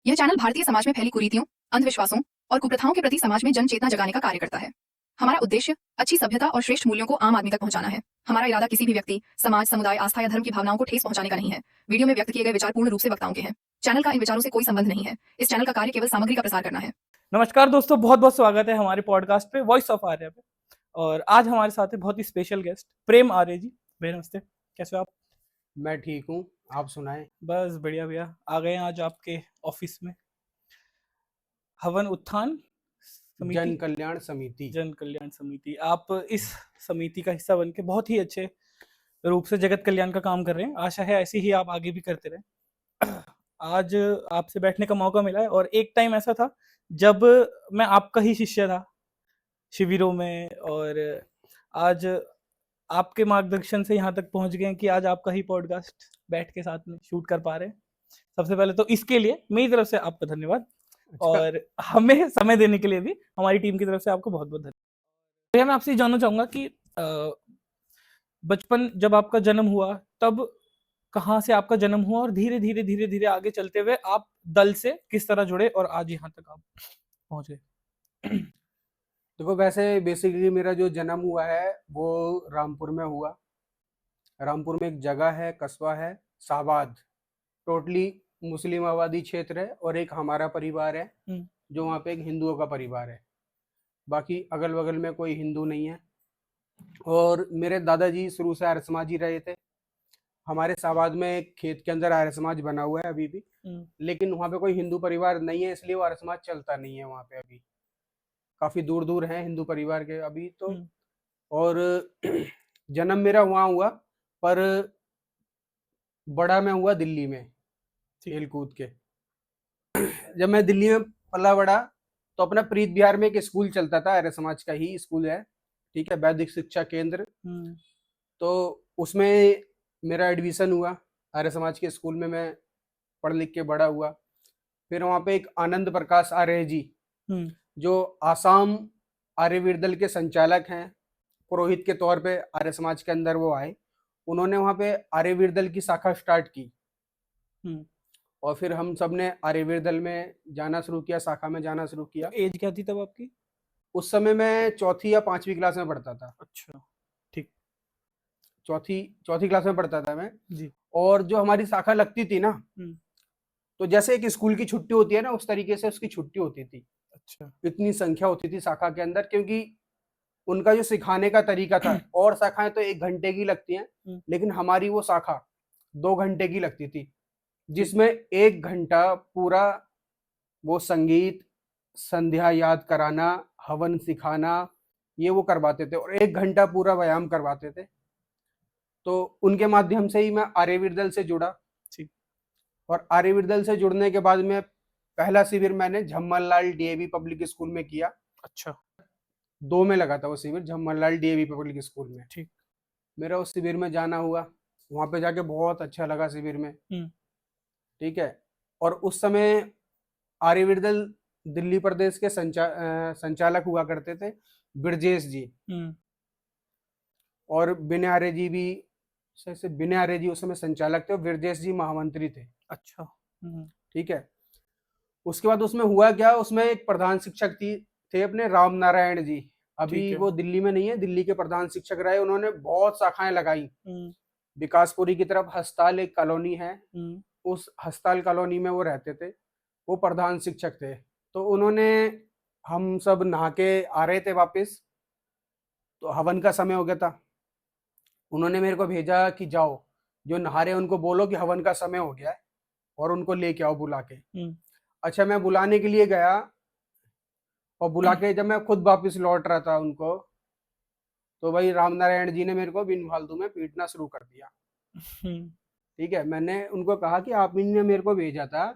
यह चैनल भारतीय समाज में फैली कुरीतियों, अंधविश्वासों और कुप्रथाओं के प्रति समाज में जन चेतना जगाने का कार्य करता है। हमारा उद्देश्य अच्छी सभ्यता और श्रेष्ठ मूल्यों को आम आदमी तक पहुंचाना है। हमारा इरादा किसी भी व्यक्ति, समाज, समुदाय, आस्था या धर्म की भावनाओं को ठेस पहुंचाने का नहीं है। वीडियो में व्यक्त किए गए विचार पूर्ण रूप से वक्ताओं के हैं। चैनल का इन विचारों से कोई संबंध नहीं है। इस चैनल का कार्य केवल सामग्री का प्रसार करना है। नमस्कार दोस्तों, बहुत बहुत स्वागत है हमारे पॉडकास्ट पे वॉइस ऑफ आर्या पे। और आज हमारे साथ है बहुत ही स्पेशल गेस्ट प्रेम आर्य जी। भैया नमस्ते, कैसे हो आप? मैं ठीक हूँ, आप सुनाएं। बस बढ़िया भैया, आ गए हैं आज आपके ऑफिस में। हवन उत्थान जन कल्याण समिति, आप इस समिति का हिस्सा बन के बहुत ही अच्छे रूप से जगत कल्याण का काम कर रहे हैं। आशा है ऐसे ही आप आगे भी करते रहें। आज आपसे बैठने का मौका मिला है और एक टाइम ऐसा था जब मैं आपका ही शिष्य था शिविरों में, और आज आपके मार्गदर्शन से यहाँ तक पहुंच गए हैं कि आज आपका ही पॉडकास्ट बैठ के साथ में शूट कर पा रहे हैं। सबसे पहले तो इसके लिए मेरी तरफ से आपका धन्यवाद। अच्छा। और हमें समय देने के लिए भी हमारी टीम की तरफ से आपको बहुत बहुत धन्यवाद। भैया मैं आपसे जानना चाहूंगा कि बचपन जब आपका जन्म हुआ तब कहाँ से आपका जन्म हुआ, और धीरे धीरे आगे चलते हुए आप दल से किस तरह जुड़े और आज यहाँ तक आप पहुंच गए? देखो, वैसे बेसिकली मेरा जो जन्म हुआ है वो रामपुर में हुआ। रामपुर में एक जगह है, कस्बा है साबाद, टोटली मुस्लिम आबादी क्षेत्र है, और एक हमारा परिवार है जो वहाँ पे एक हिंदुओं का परिवार है। बाकी अगल बगल में कोई हिंदू नहीं है। और मेरे दादाजी शुरू से आर्य समाजी रहे थे। हमारे साबाद में एक खेत के अंदर आर्य समाज बना हुआ है अभी भी, लेकिन वहाँ पे कोई हिंदू परिवार नहीं है, इसलिए वो आर्य समाज चलता नहीं है वहाँ पे अभी। काफी दूर दूर हैं हिंदू परिवार के अभी तो। और जन्म मेरा वहाँ हुआ, पर बड़ा मैं हुआ दिल्ली में, खेल कूद के। जब मैं दिल्ली में पला बड़ा तो अपना प्रीत बिहार में एक स्कूल चलता था, आर्य समाज का ही स्कूल है, ठीक है, वैदिक शिक्षा केंद्र। तो उसमें मेरा एडमिशन हुआ, आर्य समाज के स्कूल में मैं पढ़ लिख के बड़ा हुआ। फिर वहाँ पे एक आनंद प्रकाश आर्य जी, जो आसाम आर्यवीर दल के संचालक हैं, पुरोहित के तौर पे आर्य समाज के अंदर वो आए। उन्होंने वहाँ पे आर्यवीर दल की शाखा स्टार्ट की, और फिर हम सब ने आर्यवीर दल में जाना शुरू किया, शाखा में जाना शुरू किया। एज क्या थी तब आपकी? उस समय मैं चौथी या पांचवी क्लास में पढ़ता था। अच्छा, ठीक। चौथी क्लास में पढ़ता था मैं जी। और जो हमारी शाखा लगती थी ना, तो जैसे एक स्कूल की छुट्टी होती है ना, उस तरीके से उसकी छुट्टी होती थी। अच्छा। इतनी संख्या होती थी शाखा के अंदर, क्योंकि उनका जो सिखाने का तरीका था, और शाखाएं तो 1 घंटे की लगती हैं, लेकिन हमारी वो शाखा 2 घंटे की लगती थी, जिसमें 1 घंटा पूरा वो संगीत, संध्या याद कराना, हवन सिखाना, ये वो करवाते थे, और 1 घंटा पूरा व्यायाम करवाते थे। तो उनके माध्यम से ही मैं आर्यवीर दल से जुड़ा। और आर्यवीर दल से जुड़ने के बाद में पहला शिविर मैंने झम्मनलाल डीएवी पब्लिक स्कूल में किया। अच्छा। 2 में लगा था वो शिविर, झम्मनलाल डीएवी पब्लिक स्कूल में। ठीक। मेरा उस शिविर में जाना हुआ, वहाँ पे जाके बहुत अच्छा लगा शिविर में, ठीक है। और उस समय आर्यवीर दल दिल्ली प्रदेश के संचालक हुआ करते थे ब्रजेश जी, और विनय आर्य जी भी, विनय आर्य जी उस समय संचालक थे और ब्रजेश जी महामंत्री थे। अच्छा। ठीक है। उसके बाद उसमें हुआ क्या, उसमें एक प्रधान शिक्षक थे अपने राम नारायण जी। अभी वो दिल्ली में नहीं है, दिल्ली के प्रधान शिक्षक रहे। उन्होंने बहुत शाखाएं लगाई। विकासपुरी की तरफ हस्ताल एक कॉलोनी है, उस हस्ताल कॉलोनी में वो रहते थे, वो प्रधान शिक्षक थे। तो उन्होंने, हम सब नहा के आ रहे थे वापस, तो हवन का समय हो गया था। उन्होंने मेरे को भेजा कि जाओ, जो नहा रहे उनको बोलो कि हवन का समय हो गया है, और उनको लेके आओ बुला के। अच्छा, मैं बुलाने के लिए गया, और बुला के जब मैं खुद वापस लौट रहा था उनको, तो भाई राम नारायण जी ने मेरे को बिन फालतू में पीटना शुरू कर दिया। ठीक है। मैंने उनको कहा कि आप ने मेरे को भेजा था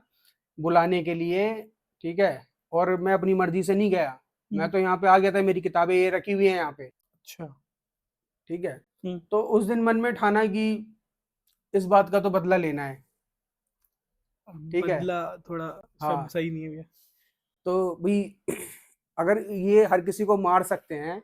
बुलाने के लिए, ठीक है, और मैं अपनी मर्जी से नहीं गया, मैं तो यहाँ पे आ गया था, मेरी किताबें ये रखी हुई हैं यहाँ पे। अच्छा। ठीक है। तो उस दिन मन में ठाना कि इस बात का तो बदला लेना है। ठीक है। बदला थोड़ा शब्द सही नहीं है भैया। तो भाई अगर ये हर किसी को मार सकते हैं,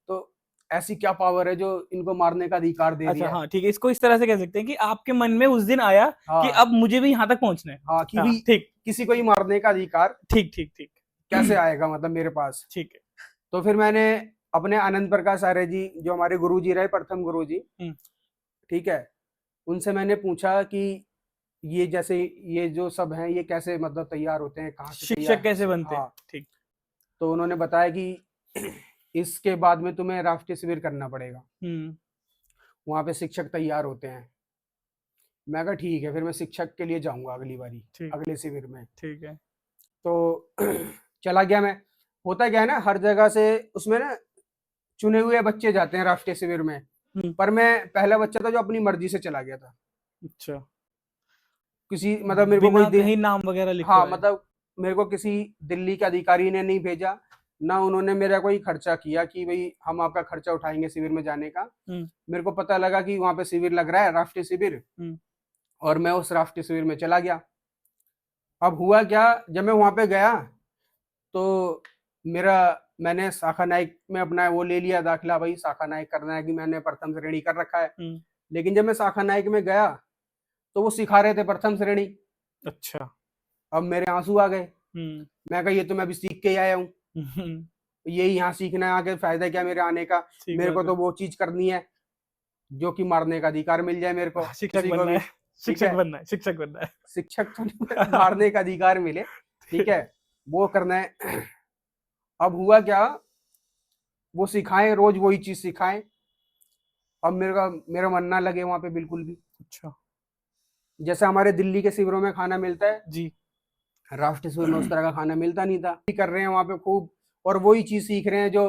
तो ऐसी क्या पावर है जो इनको मारने का अधिकार दे अच्छा दिया है। हाँ ठीक है, इसको इस तरह से कह सकते हैं कि आपके मन में उस दिन आया कि हाँ अब मुझे भी यहाँ तक पहुंचना है। हाँ कि हाँ भी ठीक किसी को ही मारने का अधिकार ठीक ठीक ठीक कैसे आएगा मतलब मेरे पास। ठीक है। तो फिर मैंने अपने आनंद प्रकाश आर्य जी जो हमारे गुरु जी रहे, प्रथम गुरु जी, हम्म, ठीक है, उनसे मैंने पूछा कि ये जैसे ये जो सब हैं ये कैसे मतलब तैयार होते हैं, कहाँ से शिक्षक तैयार। कैसे बनते हैं? हाँ, ठीक। तो उन्होंने बताया कि इसके बाद में तुम्हें राष्ट्रीय शिविर करना पड़ेगा, वहाँ पे शिक्षक तैयार होते हैं। मैं कहा ठीक है, फिर मैं शिक्षक के लिए जाऊंगा अगली बारी, ठीक अगले शिविर में। ठीक है। तो चला गया मैं। होता क्या है ना, हर जगह से उसमें ना चुने हुए बच्चे जाते हैं राष्ट्रीय शिविर में, हम्म, पर मैं पहला बच्चा था जो अपनी मर्जी से चला गया था। अच्छा, किसी मतलब मेरे को बिना कोई कहीं नाम वगैरह लिखा हाँ है? मतलब मेरे को किसी दिल्ली के अधिकारी ने नहीं भेजा, ना उन्होंने मेरा कोई खर्चा किया कि भाई हम आपका खर्चा उठाएंगे शिविर में जाने का। हम्म, मेरे को पता लगा कि वहाँ पे शिविर लग रहा है, राष्ट्रीय शिविर, हम्म, और मैं उस राष्ट्रीय शिविर में चला गया। अब हुआ क्या, जब मैं वहाँ पे गया तो मेरा मैंने शाखा नायक में अपना वो ले लिया दाखिला, भाई शाखा नायक करना है कि मैंने प्रथम श्रेणी कर रखा है। हम्म, लेकिन जब मैं शाखा नायक में गया तो वो सिखा रहे थे प्रथम श्रेणी। अच्छा, अब मेरे आंसू आ गए। हम्म, मैं कहा ये तो मैं अभी सीख के ही आया हूँ, हम्म, यही यहाँ सीखना है, आगे फायदा क्या मेरे आने का। ठीक मेरे बात को है। तो वो चीज करनी है जो कि मारने का अधिकार मिल जाए मेरे को, शिक्षक किसी को बनना भी। है, ठीक शिक्षक है, बनना है, शिक्षक बनना है। शिक्षक तो नहीं, मारने का अधिकार मिले, ठीक है, वो करना है। अब हुआ क्या, वो सिखाएं, रोज वही चीज सिखाएं। अब मेरा मन ना लगे वहां पे बिल्कुल भी। अच्छा, जैसे हमारे दिल्ली के शिविरों में खाना मिलता है, जी, राष्ट्रीय शिविर में उस तरह का खाना मिलता नहीं था। कर रहे हैं वहां पे खूब, और वही चीज सीख रहे हैं जो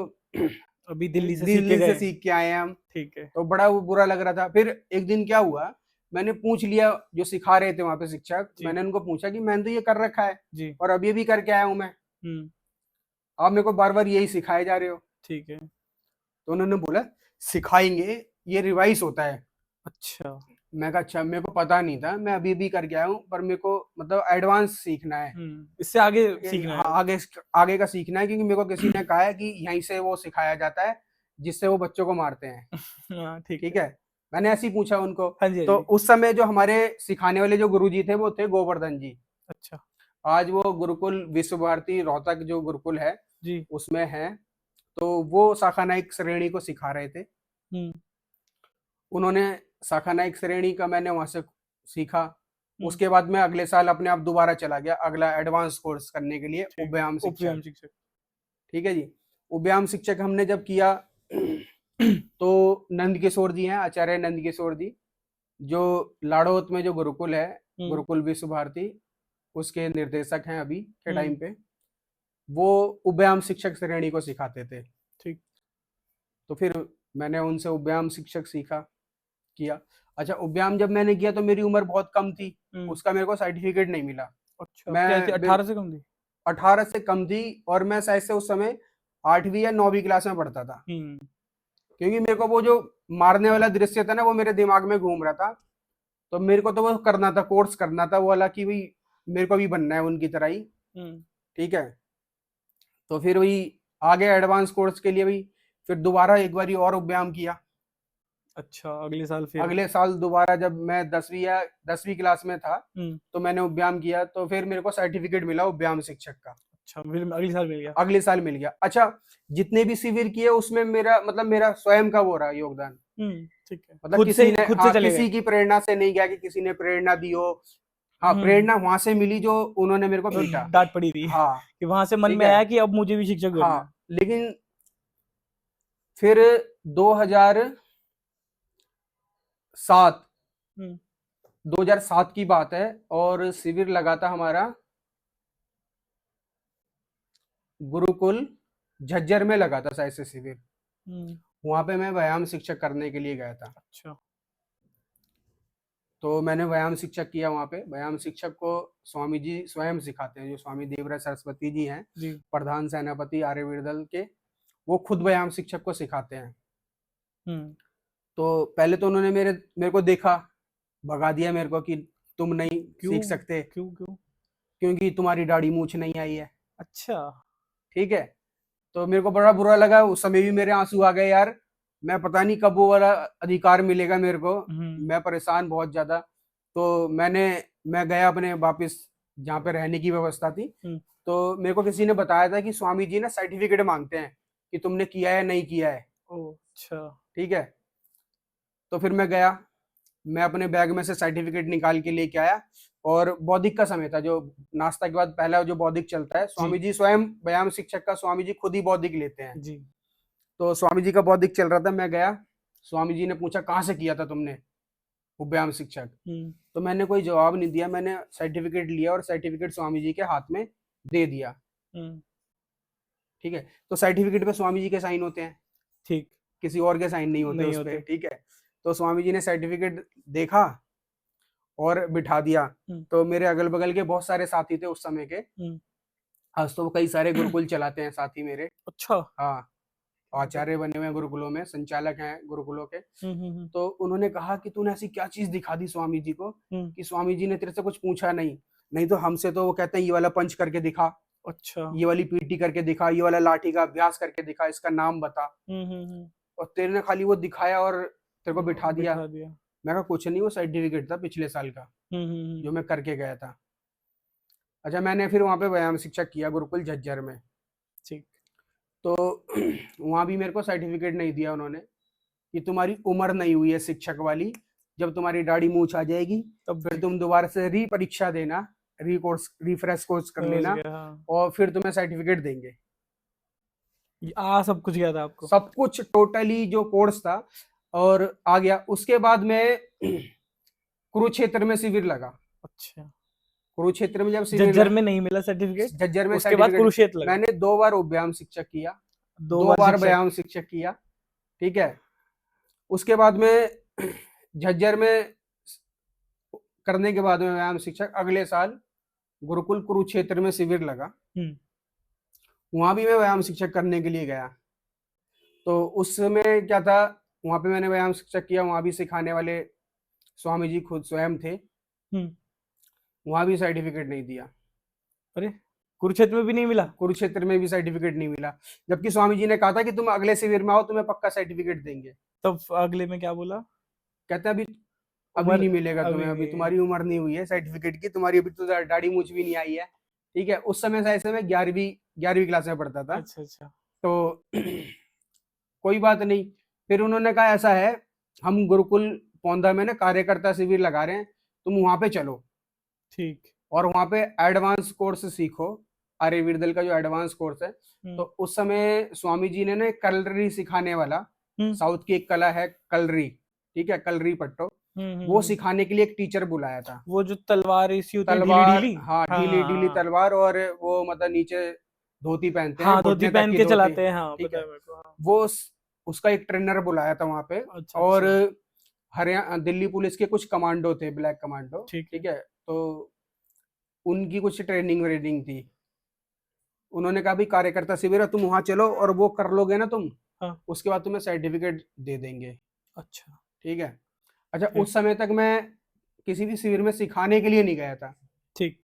अभी दिल्ली से सीख के दिल्ली से गए। सीख के आए हैं हम। ठीक है। तो बड़ा वो बुरा लग रहा था। फिर एक दिन क्या हुआ, मैंने पूछ लिया जो सिखा रहे थे वहां पे शिक्षक, जी, मैंने उनको पूछा कि मैंने तो ये कर रखा है जी, और अभी भी करके आया हूं मैं, हम्म, आप मेरे को बार बार यही सिखाए जा रहे हो। ठीक है। तो उन्होंने बोला सिखाएंगे, ये रिवाइज होता है। अच्छा, मैं कहा अच्छा, मेरे को पता नहीं था, मैं अभी भी करके आया हूँ, पर मेरे को मतलब एडवांस सीखना है। इससे आगे सीखना हाँ, है। आगे आगे का सीखना है, क्योंकि मेरे को किसी ने कहा है कि यहीं से वो सिखाया जाता है जिससे वो बच्चों को मारते हैं। हाँ ठीक ठीक है। है, मैंने ऐसे ही पूछा उनको। हाँ जी, हाँ तो जी। उस समय जो हमारे सिखाने वाले जो गुरुजी थे वो थे गोवर्धन जी। अच्छा, आज वो गुरुकुल विश्व भारती रोहतक जो गुरुकुल है जी, उसमें है। तो वो शाखा नायक श्रेणी को सिखा रहे थे। हम्म, उन्होंने शाखा नायक श्रेणी का मैंने वहां से सीखा। हम्म, उसके बाद मैं अगले साल अपने आप दोबारा चला गया अगला एडवांस कोर्स करने के लिए, ठीक, उपव्यायाम शिक्षक। उपव्यायाम शिक्षक। ठीक है जी, उपव्यायाम शिक्षक हमने जब किया तो नंद किशोर जी हैं, आचार्य नंद किशोर जी, जो लाड़ौत में जो गुरुकुल है, हम्म, गुरुकुल विश्व भारती, उसके निर्देशक हैं अभी के टाइम हम्म, पे। वो उपव्यायाम शिक्षक श्रेणी को सिखाते थे। ठीक, तो फिर मैंने उनसे उपव्यायाम शिक्षक सीखा, किया। अच्छा, उपव्यायाम जब मैंने किया तो मेरी उम्र बहुत कम थी, हम्म, उसका मेरे को सर्टिफिकेट नहीं मिला। अच्छा, क्या थी, मैं 18 से कम थी? 18 से कम थी, और मैं शायद से उस समय 8वीं या 9वीं क्लास में पढ़ता था। हम्म, क्योंकि मेरे को वो जो मारने वाला दृश्य था ना वो मेरे दिमाग में घूम रहा था। तो मेरे को तो वो करना था, कोर्स करना था वो वाला, कि भाई मेरे को भी बनना है उनकी तरह ही। हम्म, ठीक है, तो फिर वही आगे एडवांस कोर्स के लिए भी फिर दोबारा एक बारी और व्यायाम किया। अच्छा, अगले साल फिर? अगले साल दोबारा जब मैं 10वीं क्लास में था हम्म, तो मैंने व्यायाम किया, तो फिर मेरे को सर्टिफिकेट मिला व्यायाम शिक्षक का। अच्छा, फिर अगले साल मिल गया। अगले साल मिल गया। अच्छा, जितने भी शिविर किए उसमें मेरा मतलब मेरा स्वयं का वो रहा योगदान। ठीक है, मतलब खुद से चले गए। किसी की प्रेरणा से नहीं गया कि किसी ने प्रेरणा दी हो। हाँ, हम्म, प्रेरणा वहां से मिली जो उन्होंने मेरे को पीटा। डांट पड़ी थी हाँ, कि वहां से मन ठीक में है। आया कि अब मुझे भी शिक्षक बनना है। हाँ, लेकिन फिर 2007 हम्म, 2007 की बात है, और शिविर लगा था हमारा गुरुकुल झज्जर में लगा था शायद से शिविर। हम्म, वहां पे मैं व्यायाम शिक्षक करने के लिए गया था। अच्छा, तो मैंने व्यायाम शिक्षक किया वहां पे। व्यायाम शिक्षक को स्वामी जी स्वयं सिखाते हैं, जो स्वामी देवराज सरस्वती जी हैं, जी, प्रधान सेनापति आर्यवीर दल के, वो खुद व्यायाम शिक्षक को सिखाते हैं। हम्म, तो पहले तो उन्होंने मेरे को देखा, भगा दिया मेरे को कि तुम नहीं क्यों, सीख सकते क्यों, क्यों? क्योंकि तुम्हारी दाढ़ी मूछ नहीं आई है। अच्छा, ठीक है, तो मेरे को बड़ा बुरा लगा, उस समय भी मेरे आंसू आ गए यार। मैं पता नहीं कब वो वाला अधिकार मिलेगा मेरे को। हम्म। मैं परेशान बहुत ज्यादा। तो मैं गया अपने वापस जहाँ पे रहने की व्यवस्था थी। हम्म। तो मेरे को किसी ने बताया था कि स्वामी जी ना सर्टिफिकेट मांगते हैं कि तुमने किया है नहीं किया है। ओ अच्छा। ठीक है। तो फिर मैं गया, मैं अपने बैग में से सर्टिफिकेट निकाल के लेके आया। और बौद्धिक का समय था, जो नाश्ता के बाद पहला जो बौद्धिक चलता है, स्वामी जी जी स्वयं व्यायाम शिक्षक का स्वामी जी खुद ही बौद्धिक लेते हैं। जी। तो स्वामी जी का बौद्धिक चल रहा था, मैं गया, स्वामी जी ने पूछा कहाँ से किया था तुमने, वो व्यायाम शिक्षक। हम्म। तो मैंने कोई जवाब नहीं दिया, मैंने सर्टिफिकेट लिया और सर्टिफिकेट स्वामी जी के हाथ में दे दिया। हम्म। ठीक है। तो सर्टिफिकेट पे स्वामी जी के साइन होते हैं, ठीक। किसी और के साइन नहीं होते नहीं उस पे। होते। ठीक है। तो स्वामी जी ने सर्टिफिकेट देखा और बिठा दिया। हम्म। तो मेरे अगल बगल के बहुत सारे साथी थे उस समय के। हम्म। आज तो वो कई सारे गुरुकुल चलाते हैं साथी मेरे। अच्छा। हाँ, आचार्य बने हुए हैं गुरुकुलों में, संचालक हैं गुरुकुलों के। हम्म। तो उन्होंने कहा कि तूने ऐसी क्या चीज दिखा दी स्वामी जी को हम्म। कि स्वामी जी ने तेरे से कुछ पूछा नहीं। नहीं तो हमसे तो वो कहते हैं ये वाला पंच करके दिखा, अच्छा। ये वाली पीटी करके दिखा, ये वाला लाठी का अभ्यास करके दिखा, इसका नाम बता। हम्म। और तेरे ने खाली वो दिखाया और तेरे को बिठा दिया। बिठा दिया। मैं कहा कुछ नहीं, वो सर्टिफिकेट था पिछले साल का हम्म। जो मैं करके गया था। अच्छा, मैंने फिर वहाँ पे व्यायाम शिक्षक किया गुरुकुल झज्जर में। ठीक। तो वहाँ भी मेरे को सर्टिफिकेट नहीं दिया उन्होंने कि तुम्हारी उम्र नहीं हुई है शिक्षक वाली, जब तुम्हारी दाढ़ी मूछ आ जाएगी तब फिर तुम दोबारा से री परीक्षा देना, रिफ्रेश कोर्स कर समझ लेना गया हाँ। और फिर तुम्हें सर्टिफिकेट देंगे। सब कुछ याद है आपको। सब कुछ टोटली जो कोर्स था और आ गया। उसके बाद में कुरुक्षेत्र में शिविर लगा। अच्छा। कुरुक्षेत्र में जब शिविर झज्जर में नहीं मिला सर्टिफिकेट। झज्जर में उसके बाद सर्टिफिकेट, कुरुक्षेत्र लगा। मैंने 2 बार व्यायाम शिक्षक किया, दो 2 बार बार शिक्षक। व्यायाम शिक्षक किया। ठीक है। उसके बाद में झज्जर में करने के बाद में व्यायाम शिक्षक अगले साल गुरुकुल कुरुक्षेत्र में शिविर लगा। हम्म। वहां भी मैं व्यायाम शिक्षक करने के लिए गया। तो उस समय क्या था, वहां पे मैंने व्यायाम शिक्षक किया, वहां भी सिखाने वाले स्वामी जी खुद स्वयं थे। हम्म। वहां भी सर्टिफिकेट नहीं दिया। अरे कुरुक्षेत्र में भी नहीं मिला। कुरुक्षेत्र में भी सर्टिफिकेट नहीं मिला, जबकि स्वामी जी ने कहा था कि तुम अगले शिविर में आओ, तुम्हें पक्का सर्टिफिकेट देंगे। तब अगले में क्या बोला। कहते हैं अभी अभी उम्र नहीं मिलेगा अभी तुम्हें, अभी नहीं है। तुम्हारी उम्र नहीं हुई है सर्टिफिकेट की, तुम्हारी अभी तो दाढ़ी मूछ भी नहीं आई है। ठीक है। उस समय से ऐसे में 11वीं क्लास में पढ़ता था। अच्छा अच्छा। तो कोई बात नहीं। फिर उन्होंने कहा ऐसा है, हम गुरुकुल पौंधा में ना कार्यकर्ता शिविर लगा रहे हैं, तुम वहां पे चलो ठीक। और वहां पे एडवांस कोर्स सीखो, आर्य वीरदल का जो एडवांस कोर्स है। तो उस समय स्वामी जी ने ना कलरी सिखाने वाला, हम्म। साउथ की एक कला है कलरी, ठीक है, कलरी पट्टो, वो सिखाने के लिए एक टीचर बुलाया था। वो जो तलवार इसी होती है ढीली तलवार, ढीली। हाँ, ढीली ढीली तलवार, और वो मतलब नीचे धोती पहनते हैं, हाँ धोती घुटने तक पहन की के धोती। चलाते हैं हाँ ठीक पता है। है मेरे को हाँ। वो उसका एक ट्रेनर बुलाया था वहां पे। अच्छा और अच्छा। हरियाणा दिल्ली पुलिस के कुछ कमांडो थे, ब्लैक कमांडो। ठीक है। ठीक है। तो उनकी कुछ ट्रेनिंग व्रेनिंग थी। उन्होंने कहा भी कार्यकर्ता शिविर है, तुम वहां चलो और वो कर लोगे ना तुम, हाँ। उसके बाद तुम्हें सर्टिफिकेट दे देंगे। अच्छा। ठीक है। अच्छा, ठीक उस समय तक मैं किसी भी शिविर में सिखाने के लिए नहीं गया था। ठीक।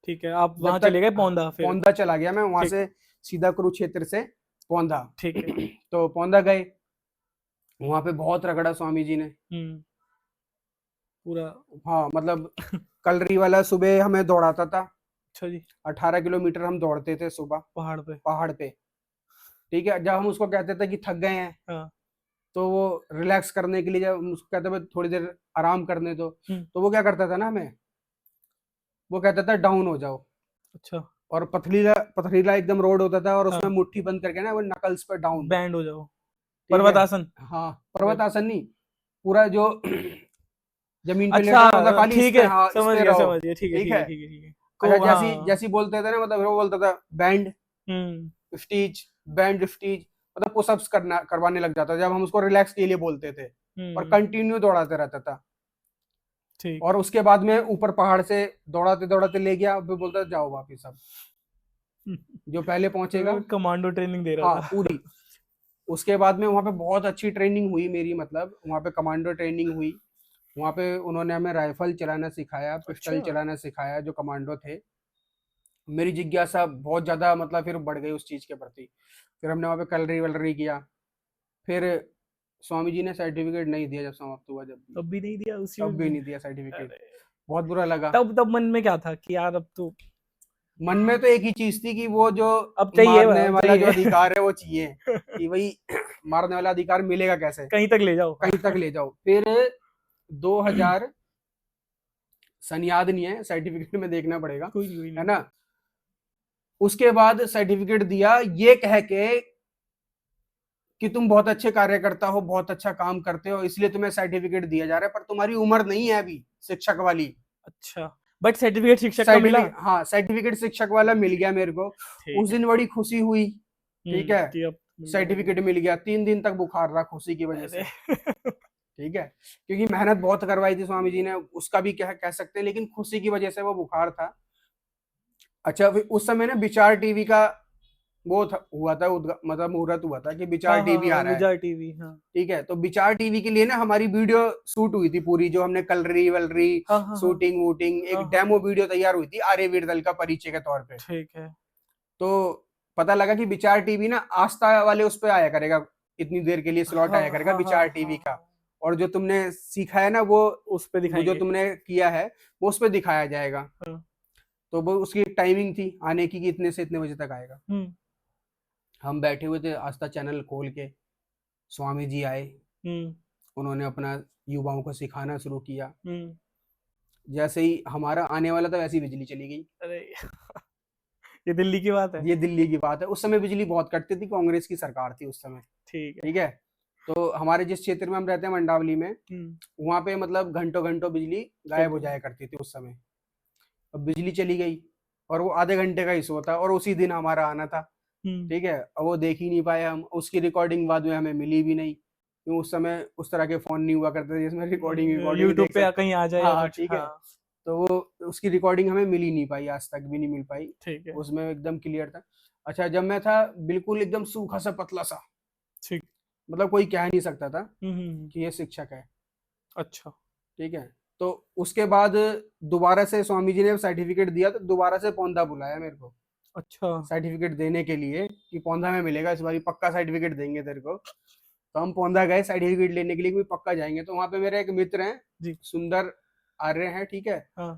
ठीक है आप जब वहां तक चले गए पौंधा फिर। पौंधा चला गया मैं, वहां ठीक। से सीधा कुरुक्षेत्र से पौंधा। ठीक है। तो पौंधा गए, वहां पे बहुत रगड़ा स्वामी जी ने। पूरा। हाँ, मतलब कलरी वाला सुबह हमें दौड़ाता था, अच्छा जी। 18 किलोमीटर हम दौड़ते थे सुबह पहाड़ पे। पहाड़ पे। ठीक है। जब हम उसको कहते थे कि थक गए हैं, हाँ। तो वो रिलैक्स करने के लिए जब हम उसको कहते थे थोड़ी देर आराम करने दो, तो वो क्या करता था ना, हमें वो कहता था डाउन हो जाओ। अच्छा। और पथरीला पथरीला एकदम रोड होता था, और उसमें हाँ मुट्ठी बंद करके ना वो नकल्स पे डाउन। बैंड हो जाओ। ठीक पर्वत है। आसन। हाँ, पर्वत आसन नहीं, पूरा जो जमीन पे अच्छा लेटना मतलब खाली इस ठीक पे, है हाँ, इस समझ पे गया रहो। समझ गया। ठीक है ठीक ठीक है है। ठीक है ठीक है। अच्छा, को जैसी हाँ। जैसी बोलते थे ना, मतलब वो बोलता था बैंड स्टीच, बैंड स्टीच, मतलब पुशअप्स करना करवाने लग जाता जब हम उसको रिलैक्स के लिए बोलते थे। और कंटिन्यू दौड़ाते रहता था। ठीक। और उसके बाद में ऊपर पहाड़ से दौड़ाते दौड़ाते ले गया, फिर बोलता था, जाओ वापिस अब, जो पहले पहुंचेगा। कमांडो ट्रेनिंग दे रहा हाँ, था। पूरी। उसके बाद में वहाँ पे बहुत अच्छी ट्रेनिंग हुई मेरी, मतलब वहाँ पे कमांडो ट्रेनिंग हुई। वहाँ पे उन्होंने हमें राइफल चलाना सिखाया, पिस्टल अच्छा। चलाना सिखाया, जो कमांडो थे। मेरी जिज्ञासा बहुत ज्यादा मतलब फिर बढ़ गई उस चीज के प्रति। फिर हमने वहाँ पे कलरी वलरी किया। फिर स्वामी जी ने सर्टिफिकेट नहीं दिया जब समाप्त हुआ, जब भी तब भी नहीं दिया उसी तब में भी नहीं दिया सर्टिफिकेट। अरे बहुत बुरा लगा। तब मन में क्या था कि यार अब तो मन में तो एक ही चीज थी कि वो जो अब चाहिए मारने अब वाला जो चाहिए अधिकार है वो चाहिए, कि भाई मारने वाला अधिकार मिलेगा कैसे, कहीं तक ले जाओ कहीं तक ले जाओ। फिर 2000 सन याद नहीं है, सर्टिफिकेट में देखना पड़ेगा, कोई है नहीं ना। उसके बाद सर्टिफिकेट दिया ये कह के कि तुम बहुत अच्छे कार्य करता हो, बहुत अच्छा काम करते हो, इसलिए तुम्हें सर्टिफिकेट दिया जा रहा है, पर तुम्हारी उम्र नहीं है अभी शिक्षक वाली। अच्छा बट सर्टिफिकेट शिक्षक का मिला सर्टिफिकेट, हाँ सर्टिफिकेट शिक्षक वाला मिल गया मेरे को। ठीक उस है दिन बड़ी खुशी हुई, ठीक है, कि अब मिल गया सर्टिफिकेट मिल गया। 3 दिन तक बुखार रहा खुशी की वजह से, अरे ठीक है, क्योंकि मेहनत बहुत करवाई थी स्वामी जी ने, उसका भी कह सकते हैं, लेकिन खुशी की वजह से वो बुखार था। अच्छा, फिर उस समय ना विचार टीवी का वो हुआ था, मतलब मुहूर्त हुआ था कि विचार हाँ टीवी आ रहा है, विजय टीवी हाँ ठीक है। तो विचार टीवी के लिए ना हमारी वीडियो शूट हुई थी पूरी, जो हमने कलरी वलरी हाँ शूटिंग वूटिंग, एक हाँ डेमो वीडियो तैयार हुई थी आर्यवीर दल का परिचय के तौर पे। ठीक है तो पता लगा कि विचार टीवी ना आस्था वाले उस पे आया करेगा, इतनी देर के लिए स्लॉट आया करेगा विचार टीवी का, और जो तुमने सीखा है ना वो उस पे जो दिखाएंगे तुमने किया है वो उस पे दिखाया जाएगा। हाँ। तो वो उसकी टाइमिंग थी आने की कि इतने से इतने बजे तक आएगा। हम बैठे हुए थे आस्था चैनल खोल के, स्वामी जी आए, उन्होंने अपना युवाओं को सिखाना शुरू किया। जैसे ही हमारा आने वाला था वैसे ही बिजली चली गई। अरे ये दिल्ली की बात है ये दिल्ली की बात है, उस समय बिजली बहुत कटती थी, कांग्रेस की सरकार थी उस समय, ठीक है ठीक है। तो हमारे जिस क्षेत्र में हम रहते हैं मंडावली में, वहां पे मतलब घंटों घंटों बिजली गायब हो जाया करती थी उस समय। अब बिजली चली गई और वो आधे घंटे का ही शो था और उसी दिन हमारा आना था, ठीक है। अब वो देख ही नहीं पाए हम, उसकी रिकॉर्डिंग बाद में हमें मिली भी नहीं, क्योंकि उस समय उस तरह के फोन नहीं हुआ करते थे जिसमें रिकॉर्डिंग यूट्यूब देख पे सकते। कहीं आ जाए या हाँ कुछ ठीक है। हाँ तो वो उसकी रिकॉर्डिंग हमें मिल ही नहीं पाई, आज तक भी नहीं मिल पाई, ठीक है उसमें एकदम क्लियर था। अच्छा, जब मैं था बिल्कुल एकदम सूखा सा पतला सा, ठीक मतलब कोई कह नहीं सकता था हम्म कि ये शिक्षक है, अच्छा ठीक है। तो उसके बाद दोबारा से स्वामी जी ने सर्टिफिकेट दिया, तो दोबारा से पौंधा बुलाया मेरे को अच्छा सर्टिफिकेट देने के लिए कि पौंधा में मिलेगा इस बार, पक्का सर्टिफिकेट देंगे तेरे को। तो हम पौंधा गए सर्टिफिकेट लेने के लिए कि पक्का जाएंगे। तो वहां पे मेरे एक मित्र हैं जी सुंदर आर्य हैं, ठीक है, हाँ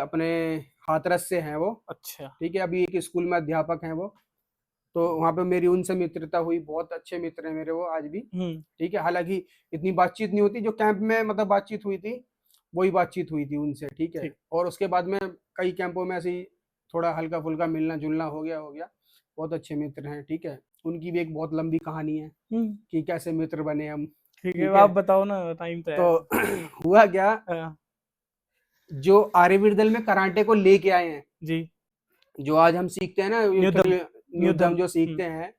अपने हाथरस से हैं वो, अच्छा ठीक है, अभी एक स्कूल में अध्यापक हैं वो। तो वहां पे मेरी उनसे मित्रता हुई, बहुत अच्छे मित्र हैं मेरे वो आज भी, ठीक है। हालांकि इतनी बातचीत नहीं होती, जो कैंप में मतलब बातचीत हुई थी वही बातचीत हुई थी उनसे, ठीक है। ठीक और उसके बाद में कई कैंपों में ऐसे ही थोड़ा हल्का फुल्का मिलना जुलना हो गया। बहुत अच्छे मित्र हैं, ठीक है। उनकी भी एक बहुत लंबी कहानी है कि कैसे मित्र बने हम, ठीक है ठीक आप है। बताओ ना टाइम तो है तो हुआ क्या, हाँ, जो आर्यवीर दल में कराटे को लेके आए हैं, जी जो आज हम सीखते हैं ना, न्यूदम न्यूदम जो सीखते हैं,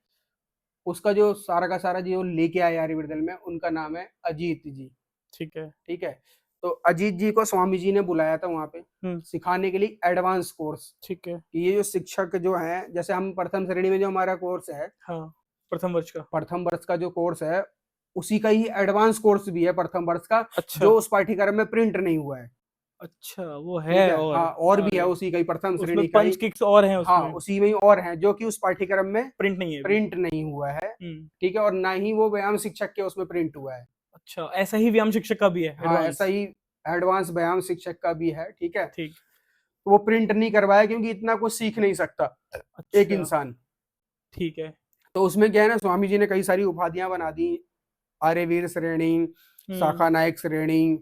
उसका जो सारा का सारा जो लेके आए आर्यवीर दल में, उनका नाम है अजीत जी, ठीक है ठीक है। तो अजीत जी को स्वामी जी ने बुलाया था वहां पे सिखाने के लिए एडवांस कोर्स, ठीक है कि ये जो शिक्षक जो है, जैसे हम प्रथम श्रेणी में जो हमारा कोर्स है, हाँ प्रथम वर्ष का प्रथम वर्ष का जो कोर्स है, उसी का ही एडवांस कोर्स भी है प्रथम वर्ष का, अच्छा जो उस पाठ्यक्रम में प्रिंट नहीं हुआ है, अच्छा वो ठीक है है। और और भी है आगे उसी का ही, प्रथम उसमें श्रेणी का पंच ही, किक्स और हैं हाँ उसमें उसी में ही और हैं, जो कि उस पाठ्यक्रम में प्रिंट नहीं है अभी प्रिंट नहीं हुआ है, ठीक है। और ना ही वो व्यायाम शिक्षक के उसमें प्रिंट हुआ है। अच्छा ऐसा ही व्यायाम शिक्षक का भी है हाँ एडवांस ऐसा ही एडवांस व्यायाम शिक्षक का भी है, ठीक है। ठीक वो प्रिंट नहीं करवाया क्योंकि इतना कुछ सीख नहीं सकता एक अच्छा इंसान। ठीक है तो उसमें क्या है ना, स्वामी जी ने कई सारी उपाधियां बना दी, आर्यवीर श्रेणी, शाखा नायक श्रेणी,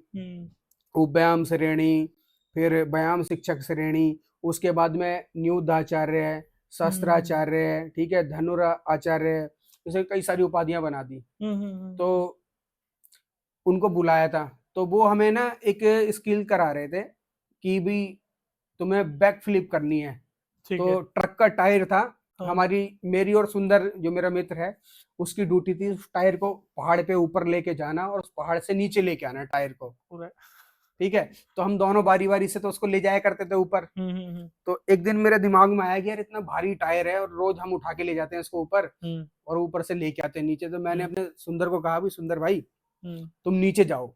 व्यायाम श्रेणी, फिर व्यायाम शिक्षक श्रेणी, उसके बाद में नियुद्धाचार्य है, शस्त्राचार्य है, ठीक है, धनुर आचार्य है, जैसे कई सारी उपाधियां बना दी। तो उनको बुलाया था, तो वो हमें ना एक स्किल करा रहे थे कि भी तुम्हें बैक फ्लिप करनी है। ठीक तो है ट्रक का टायर था, हाँ हमारी मेरी और सुंदर जो मेरा मित्र है, उसकी ड्यूटी थी उस टायर को पहाड़ पे ऊपर लेके जाना और उस पहाड़ से नीचे लेके आना टायर को, पूरा ठीक है। तो हम दोनों बारी बारी से तो उसको ले जाया करते थे ऊपर। तो एक दिन मेरे दिमाग में आया कि यार इतना भारी टायर है और रोज हम उठा के ले जाते हैं इसको ऊपर और ऊपर से लेके आते हैं नीचे। तो मैंने अपने सुंदर को कहा, भी सुंदर भाई तुम नीचे जाओ,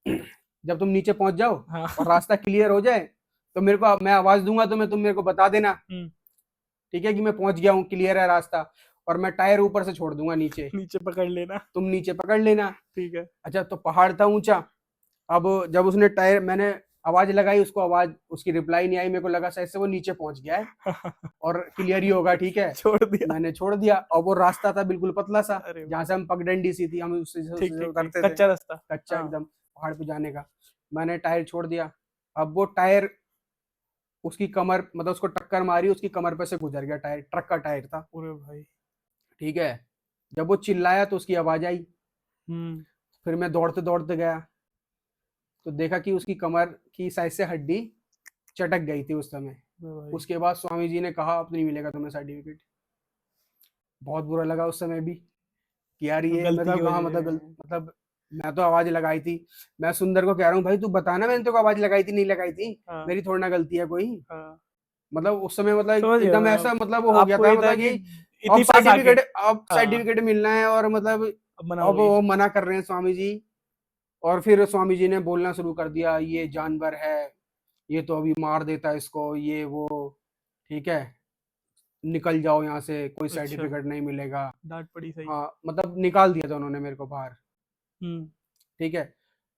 जब तुम नीचे पहुंच जाओ हाँ और रास्ता क्लियर हो जाए तो मेरे को, मैं आवाज दूंगा तुम्हें, तुम मेरे को बता देना, ठीक है, कि मैं पहुंच गया हूँ, क्लियर है रास्ता। और मैं टायर ऊपर से छोड़ दूंगा नीचे, नीचे पकड़ लेना। तुम नीचे पकड़ लेना। ठीक है। अच्छा, तो पहाड़ था ऊंचा। अब जब उसने टायर, मैंने आवाज लगाई उसको, आवाज उसकी रिप्लाई नहीं आई, मेरे को लगा शायद से वो नीचे पहुंच गया है और क्लियर ही होगा, ठीक है। छोड़ दिया। मैंने छोड़ दिया और वो रास्ता था बिल्कुल पतला सा, अरे जहाँ से हम पगडंडी सी थी, हम उससे ठीक ठीक ठीक, उतरते थे, कच्चा रास्ता। कच्चा हाँ। एकदम पहाड़ पे जाने का। मैंने टायर छोड़ दिया। अब वो टायर उसकी कमर, मतलब उसको टक्कर मारी, उसकी कमर पे से गुजर गया टायर, ट्रक का टायर था, पूरे भाई। ठीक है। जब वो चिल्लाया तो उसकी आवाज आई, हम्म। फिर मैं दौड़ते दौड़ते गया तो देखा कि उसकी कमर की साइड से हड्डी चटक गई थी उस समय। पूरे भाई। उसके बाद स्वामी जी ने कहा अब नहीं मिलेगा तुम्हें सर्टिफिकेट। बहुत बुरा लगा उस समय भी कि यार ये गलती की मतलब हाँ, वजह मतलब से। मतलब मैं तो आवाज लगाई थी। मैं सुंदर को कह रहा हूँ भाई तू बताना मैंने तो आवाज लगाई थी नहीं लगाई थी, हाँ मेरी थोड़ी ना गलती है कोई। हाँ, मतलब उस समय मतलब समझ गया एकदम मैं। ऐसा मतलब वो हो गया आपको था, ये था मतलब कि कि इतनी पास आके। अब हाँ, सर्टिफिकेट मिलना है और मतलब अब मना हो अब गई। वो मना कर रहे हैं स्वामी जी। और फिर स्वामी जी ने बोलना शुरू कर दिया, ये जानवर है, ये तो अभी मार देता है इसको, ये वो, ठीक है, निकल जाओ यहाँ से, कोई अच्छा, सर्टिफिकेट नहीं मिलेगा। डांट पड़ी सही। हाँ, मतलब निकाल दिया था उन्होंने मेरे को बाहर, हम्म। ठीक है।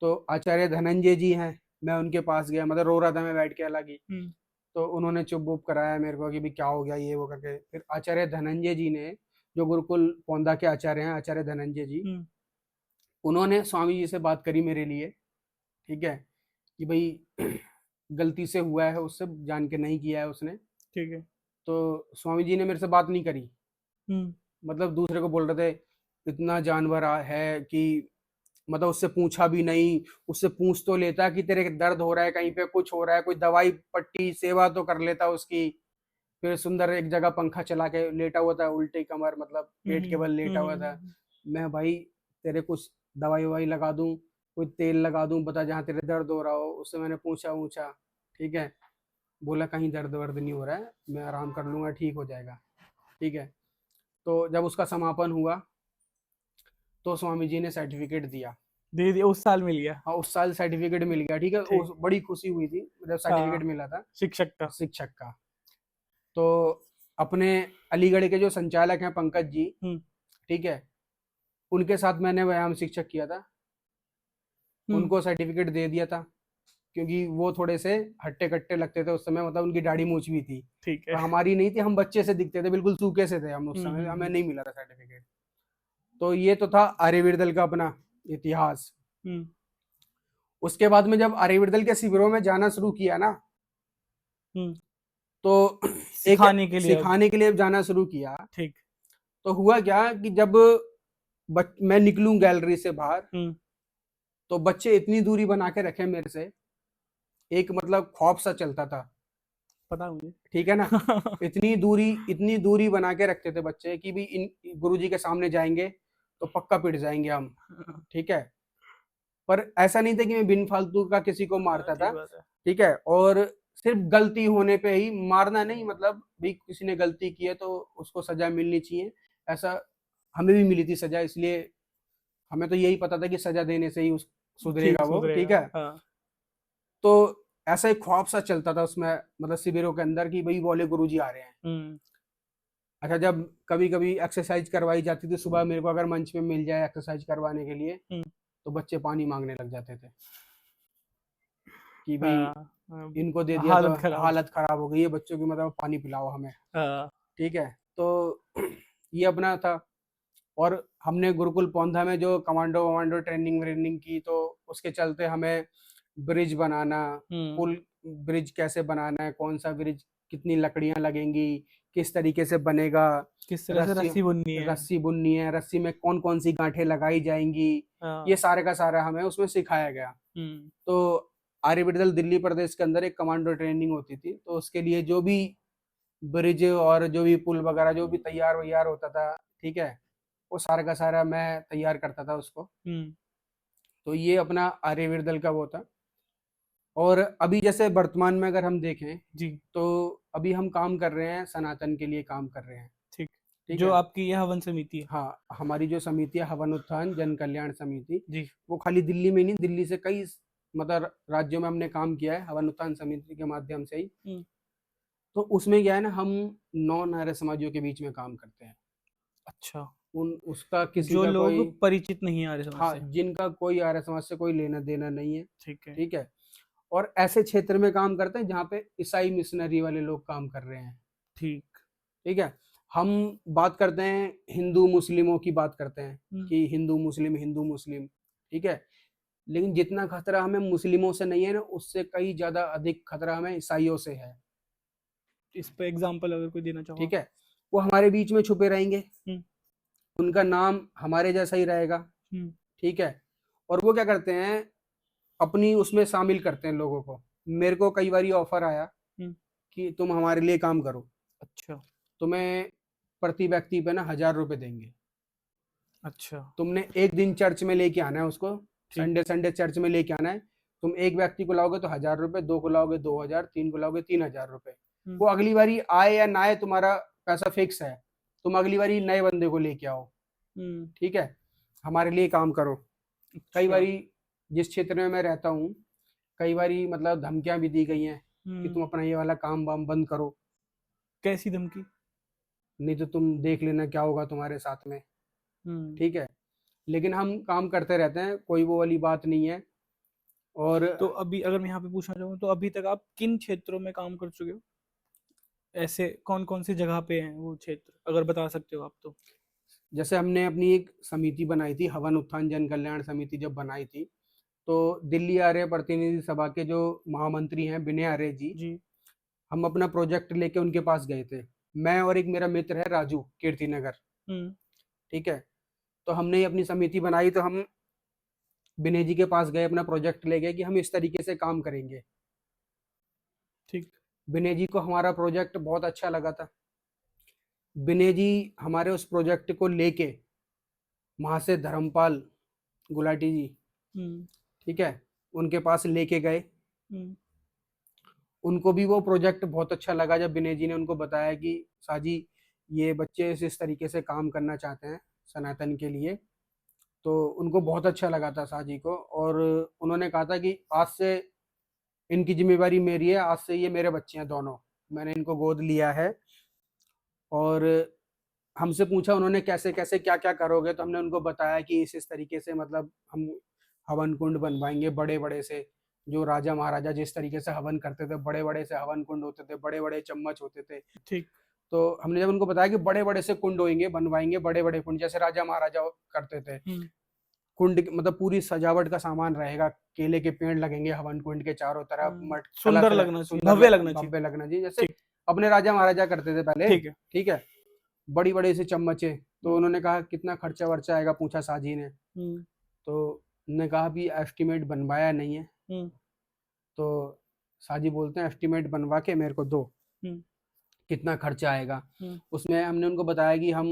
तो आचार्य धनंजय जी हैं, मैं उनके पास गया, मतलब रो रहा था मैं बैठ के अलग ही। हम्म। तो उन्होंने चुप बुप कराया मेरे को कि भी क्या हो गया ये वो करके। फिर आचार्य धनंजय जी ने, जो गुरुकुल पौंदा के आचार्य हैं, आचार्य धनंजय जी, हम्म। उन्होंने स्वामी जी से बात करी मेरे लिए, ठीक है, कि भाई गलती से हुआ है, उससे जान के नहीं किया है उसने। ठीक है। तो स्वामी जी ने मेरे से बात नहीं करी, हम्म। मतलब दूसरे को बोल रहे थे इतना जानवर है कि, मतलब उससे पूछा भी नहीं, उससे पूछ तो लेता कि तेरे दर्द हो रहा है, कहीं पे कुछ हो रहा है, कोई दवाई पट्टी सेवा तो कर लेता उसकी। फिर सुंदर एक जगह पंखा चला के लेटा हुआ था, उल्टी कमर, मतलब पेट के बल लेटा हुआ था। हम्म। मैं भाई तेरे कुछ दवाई ववाई लगा दूं, कोई तेल लगा दूं, बता जहाँ तेरे दर्द हो रहा हो। उससे मैंने पूछा ऊंचा, ठीक है, बोला कहीं दर्द वर्द नहीं हो रहा है, मैं आराम कर लूंगा, ठीक हो जाएगा, ठीक है। तो जब उसका समापन हुआ तो स्वामी जी ने सर्टिफिकेट दिया। दे दिया, उस साल मिल गया। हाँ, उस साल सर्टिफिकेट मिल गया, ठीक है। ठीक। बड़ी खुशी हुई थी जब सर्टिफिकेट हाँ, मिला था शिक्षक का। शिक्षक का। तो अपने अलीगढ़ के जो संचालक हैं पंकज जी, हम्म। ठीक है, उनके साथ मैंने व्यायाम शिक्षक किया था, हम्म। उनको सर्टिफिकेट दे दिया था, क्योंकि वो थोड़े से हट्टे कट्टे लगते थे उस समय, मतलब उनकी दाढ़ी मूछ भी थी, ठीक पर है। हमारी नहीं थी, हम बच्चे से दिखते थे, बिल्कुल सूखे से थे हम उस समय, हमें हम्म। नहीं मिला था सर्टिफिकेट। तो ये तो था आर्यवीर दल का अपना इतिहास। हम्म। उसके बाद में जब आर्यवीर दल के शिविरों में जाना शुरू किया ना, हम्म। तो एक सिखाने के लिए अब। सिखाने के लिए जाना शुरू किया। ठीक। तो हुआ क्या कि जब मैं निकलूं गैलरी से बाहर, हम्म। तो बच्चे इतनी दूरी बना के रखे मेरे से, एक मतलब खौफ सा चलता था, पता है मुझे। ठीक है ना। इतनी दूरी बना के रखते थे बच्चे कि भी इन गुरुजी के सामने जाएंगे तो पक्का पिट जाएंगे हम, ठीक है। पर ऐसा नहीं था कि मैं बिन फालतू का किसी को हाँ, मारता ठीक था, बात है। ठीक है। और सिर्फ गलती होने पे ही मारना नहीं, मतलब भी किसी ने गलती की है तो उसको सजा मिलनी चाहिए, ऐसा हमें भी मिली थी सजा, इसलिए हमें तो यही पता था कि सजा देने से ही उस सुधरेगा ठीक वो, ठीक सुधरेगा। है। हाँ। तो ऐसा एक ख्वाब सा चलता था उसमें, मतलब शिविरों के अंदर कि भाई बोले गुरुजी आ रहे हैं। हम्म। अच्छा, जब कभी कभी एक्सरसाइज करवाई जाती थी सुबह, मेरे को अगर मंच में मिल जाए एक्सरसाइज करवाने के लिए, हम्म। तो बच्चे पानी मांगने लग जाते थे कि भाई हाँ हाँ, इनको दे दिया तो हालत खराब। हालत खराब हो गई है बच्चों की, मतलब पानी पिलाओ हमें, हाँ। ठीक है। तो ये अपना था। और हमने गुरुकुल पौंधा में जो कमांडो वमांडो ट्रेनिंग व्रेनिंग की, तो उसके चलते हमें ब्रिज बनाना, हम्म। पुल, ब्रिज कैसे बनाना है, कौन सा ब्रिज, कितनी लकड़ियां लगेंगी, किस तरीके से बनेगा, किस तरह से रस्सी रस्सी बुननी है। रस्सी बुननी है, रस्सी में कौन कौन सी गांठें लगाई जाएंगी, ये हाँ। सारे का सारा हमें उसमें सिखाया गया। हम्म। तो आर्यभट्ट दिल्ली प्रदेश के अंदर एक कमांडो ट्रेनिंग होती थी, तो उसके लिए जो भी ब्रिज और जो भी पुल वगैरह जो भी तैयार वैयार होता था, ठीक है, वो सारा का सारा मैं तैयार करता था उसको। हम्म। तो ये अपना आर्यवीर दल का वो था। और अभी जैसे वर्तमान में अगर हम देखें, जी। तो अभी हम काम कर रहे हैं, सनातन के लिए काम कर रहे हैं, ठीक। ठीक जो है। आपकी यह हवन समिति है। हाँ, हमारी जो समिति है हवन उत्थान जन कल्याण समिति, जी। वो खाली दिल्ली में नहीं, दिल्ली से कई मतलब राज्यों में हमने काम किया है हवन उत्थान समिति के माध्यम से ही। हम्म। तो उसमें क्या है ना, हम 9 नारे समाजियों के बीच में काम करते हैं, अच्छा, उसका किसी जो का लोग कोई, परिचित नहीं है आर्य समाज हाँ, से। जिनका कोई आर्य समाज से कोई लेना देना नहीं है, ठीक है। ठीक है। और ऐसे क्षेत्र में काम करते हैं जहाँ पे ईसाई मिशनरी वाले लोग काम कर रहे हैं, ठीक। ठीक है। हम बात करते हैं हिंदू मुस्लिमों की, बात करते हैं हम्म, कि हिंदू मुस्लिम, ठीक है। लेकिन जितना खतरा हमें मुस्लिमों से नहीं है ना, उससे कई ज्यादा अधिक खतरा हमें ईसाइयों से है, इस पे एग्जांपल अगर कोई देना चाहो ठीक आप। है। वो हमारे बीच में छुपे रहेंगे, हम्म, उनका नाम हमारे जैसा ही रहेगा, हम्म, ठीक है। और वो क्या करते हैं, अपनी उसमें शामिल करते हैं लोगों को। मेरे को कई बार ऑफर आया हम्म, कि तुम हमारे लिए काम करो, अच्छा, तुम्हें प्रति व्यक्ति पे ना 1,000 रुपए देंगे, अच्छा, तुमने एक दिन चर्च में लेके आना है उसको, ठीक। संडे संडे चर्च में लेके आना है। तुम एक व्यक्ति को लाओगे तो 1,000 रुपए, दो को लाओगे 2,000, तीन को लाओगे 3,000 रुपए। हम्म, वो अगली बारी आए या ना आए, तुम्हारा पैसा फिक्स है। तुम अगली बारी नए बंदे को लेके आओ, हम्म, ठीक है, हमारे लिए काम करो। कई अच्छा, बारी जिस क्षेत्र में मैं रहता हूँ, कई बारी मतलब धमकियां भी दी गई हैं कि हम्म, तुम अपना ये वाला काम वाम बंद करो, कैसी धमकी। नहीं तो तुम देख लेना क्या होगा तुम्हारे साथ में, हम्म, ठीक है। लेकिन हम काम करते रहते हैं, कोई वो वाली बात नहीं है। और तो अभी अगर मैं यहाँ पे पूछना चाहूँ तो अभी तक आप किन क्षेत्रों में काम कर चुके हो, ऐसे कौन कौन सी जगह पे हैं वो क्षेत्र, अगर बता सकते हो आप तो। जैसे हमने अपनी एक समिति बनाई थी, हवन उत्थान जन कल्याण समिति जब बनाई थी, तो दिल्ली आर्य प्रतिनिधि सभा के जो महामंत्री हैं विनय आर्य जी, जी। हम अपना प्रोजेक्ट लेके उनके पास गए थे। मैं और एक मेरा मित्र है राजू, कीर्तिनगर, हम्म, ठीक है। तो हमने ये अपनी समिति बनाई, तो हम विनय जी के पास गए, अपना प्रोजेक्ट ले गए कि हम इस तरीके से काम करेंगे। ठीक। विनय जी को हमारा प्रोजेक्ट बहुत अच्छा लगा था। विनय जी हमारे उस प्रोजेक्ट को लेके वहां से धर्मपाल गुलाटी जी, हम्म, ठीक है, उनके पास लेके गए। हम्म, उनको भी वो प्रोजेक्ट बहुत अच्छा लगा जब विनय जी ने उनको बताया कि साजी ये बच्चे इस तरीके से काम करना चाहते हैं सनातन के लिए। तो उनको बहुत अच्छा लगा था साजी को, और उन्होंने कहा था कि आज से इनकी जिम्मेवारी मेरी है, आज से ये मेरे बच्चे हैं दोनों, मैंने इनको गोद लिया है। और हमसे पूछा उन्होंने कैसे कैसे क्या क्या करोगे, तो हमने उनको बताया कि इस तरीके से मतलब हम हवन कुंड बनवाएंगे बड़े बड़े से, जो राजा महाराजा जिस तरीके से हवन करते थे, बड़े बड़े से हवन कुंड होते थे, बड़े बड़े चम्मच होते थे। ठीक। तो हमने जब उनको बताया कि बड़े बड़े से कुंड होंगे, बनवाएंगे बड़े बड़े कुंड जैसे राजा महाराजा करते थे, हम्म, कुंड मतलब पूरी सजावट का सामान रहेगा, केले के पेड़ लगेंगे हवन कुंड के चारों तरफ, मट कला सुंदर सजा, लगना चाहिए, सुंदर भव्य लगना चाहिए। भव्य लगना चाहिए, जैसे ठीक। अपने राजा महाराजा करते थे पहले, ठीक है। ठीक है। बड़ी बड़ी सी चम्मचे। तो हम्म, उन्होंने कहा कितना खर्चा वर्चा आएगा, पूछा साजी ने। हम्म, तो उन्होंने कहा भी एस्टिमेट बनवाया नहीं है। हम्म, तो साजी बोलते हैं एस्टिमेट बनवा के मेरे को दो, हम्म, कितना खर्चा आएगा। हम्म, उसमें हमने उनको बताया कि हम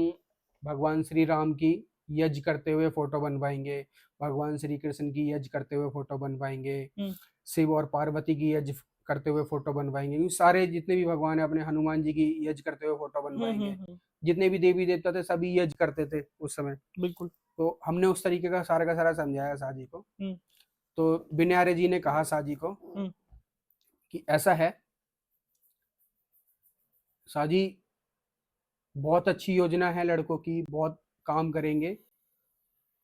भगवान श्री राम की यज्ञ करते हुए फोटो बनवाएंगे, भगवान श्री कृष्ण की यज्ञ करते हुए फोटो बनवाएंगे, हम्म, शिव और पार्वती की यज्ञ करते हुए फोटो बनवाएंगे, क्योंकि सारे जितने भी भगवान है, अपने हनुमान जी की यज्ञ करते हुए फोटो बनवाएंगे। जितने भी देवी देवता थे सभी यज्ञ करते थे उस समय। बिल्कुल। तो हमने उस तरीके का सारा समझाया साजी को। हम्म, तो बिन्यारे जी ने कहा साजी को हम्म, कि ऐसा है साजी, बहुत अच्छी योजना है लड़कों की, बहुत काम करेंगे।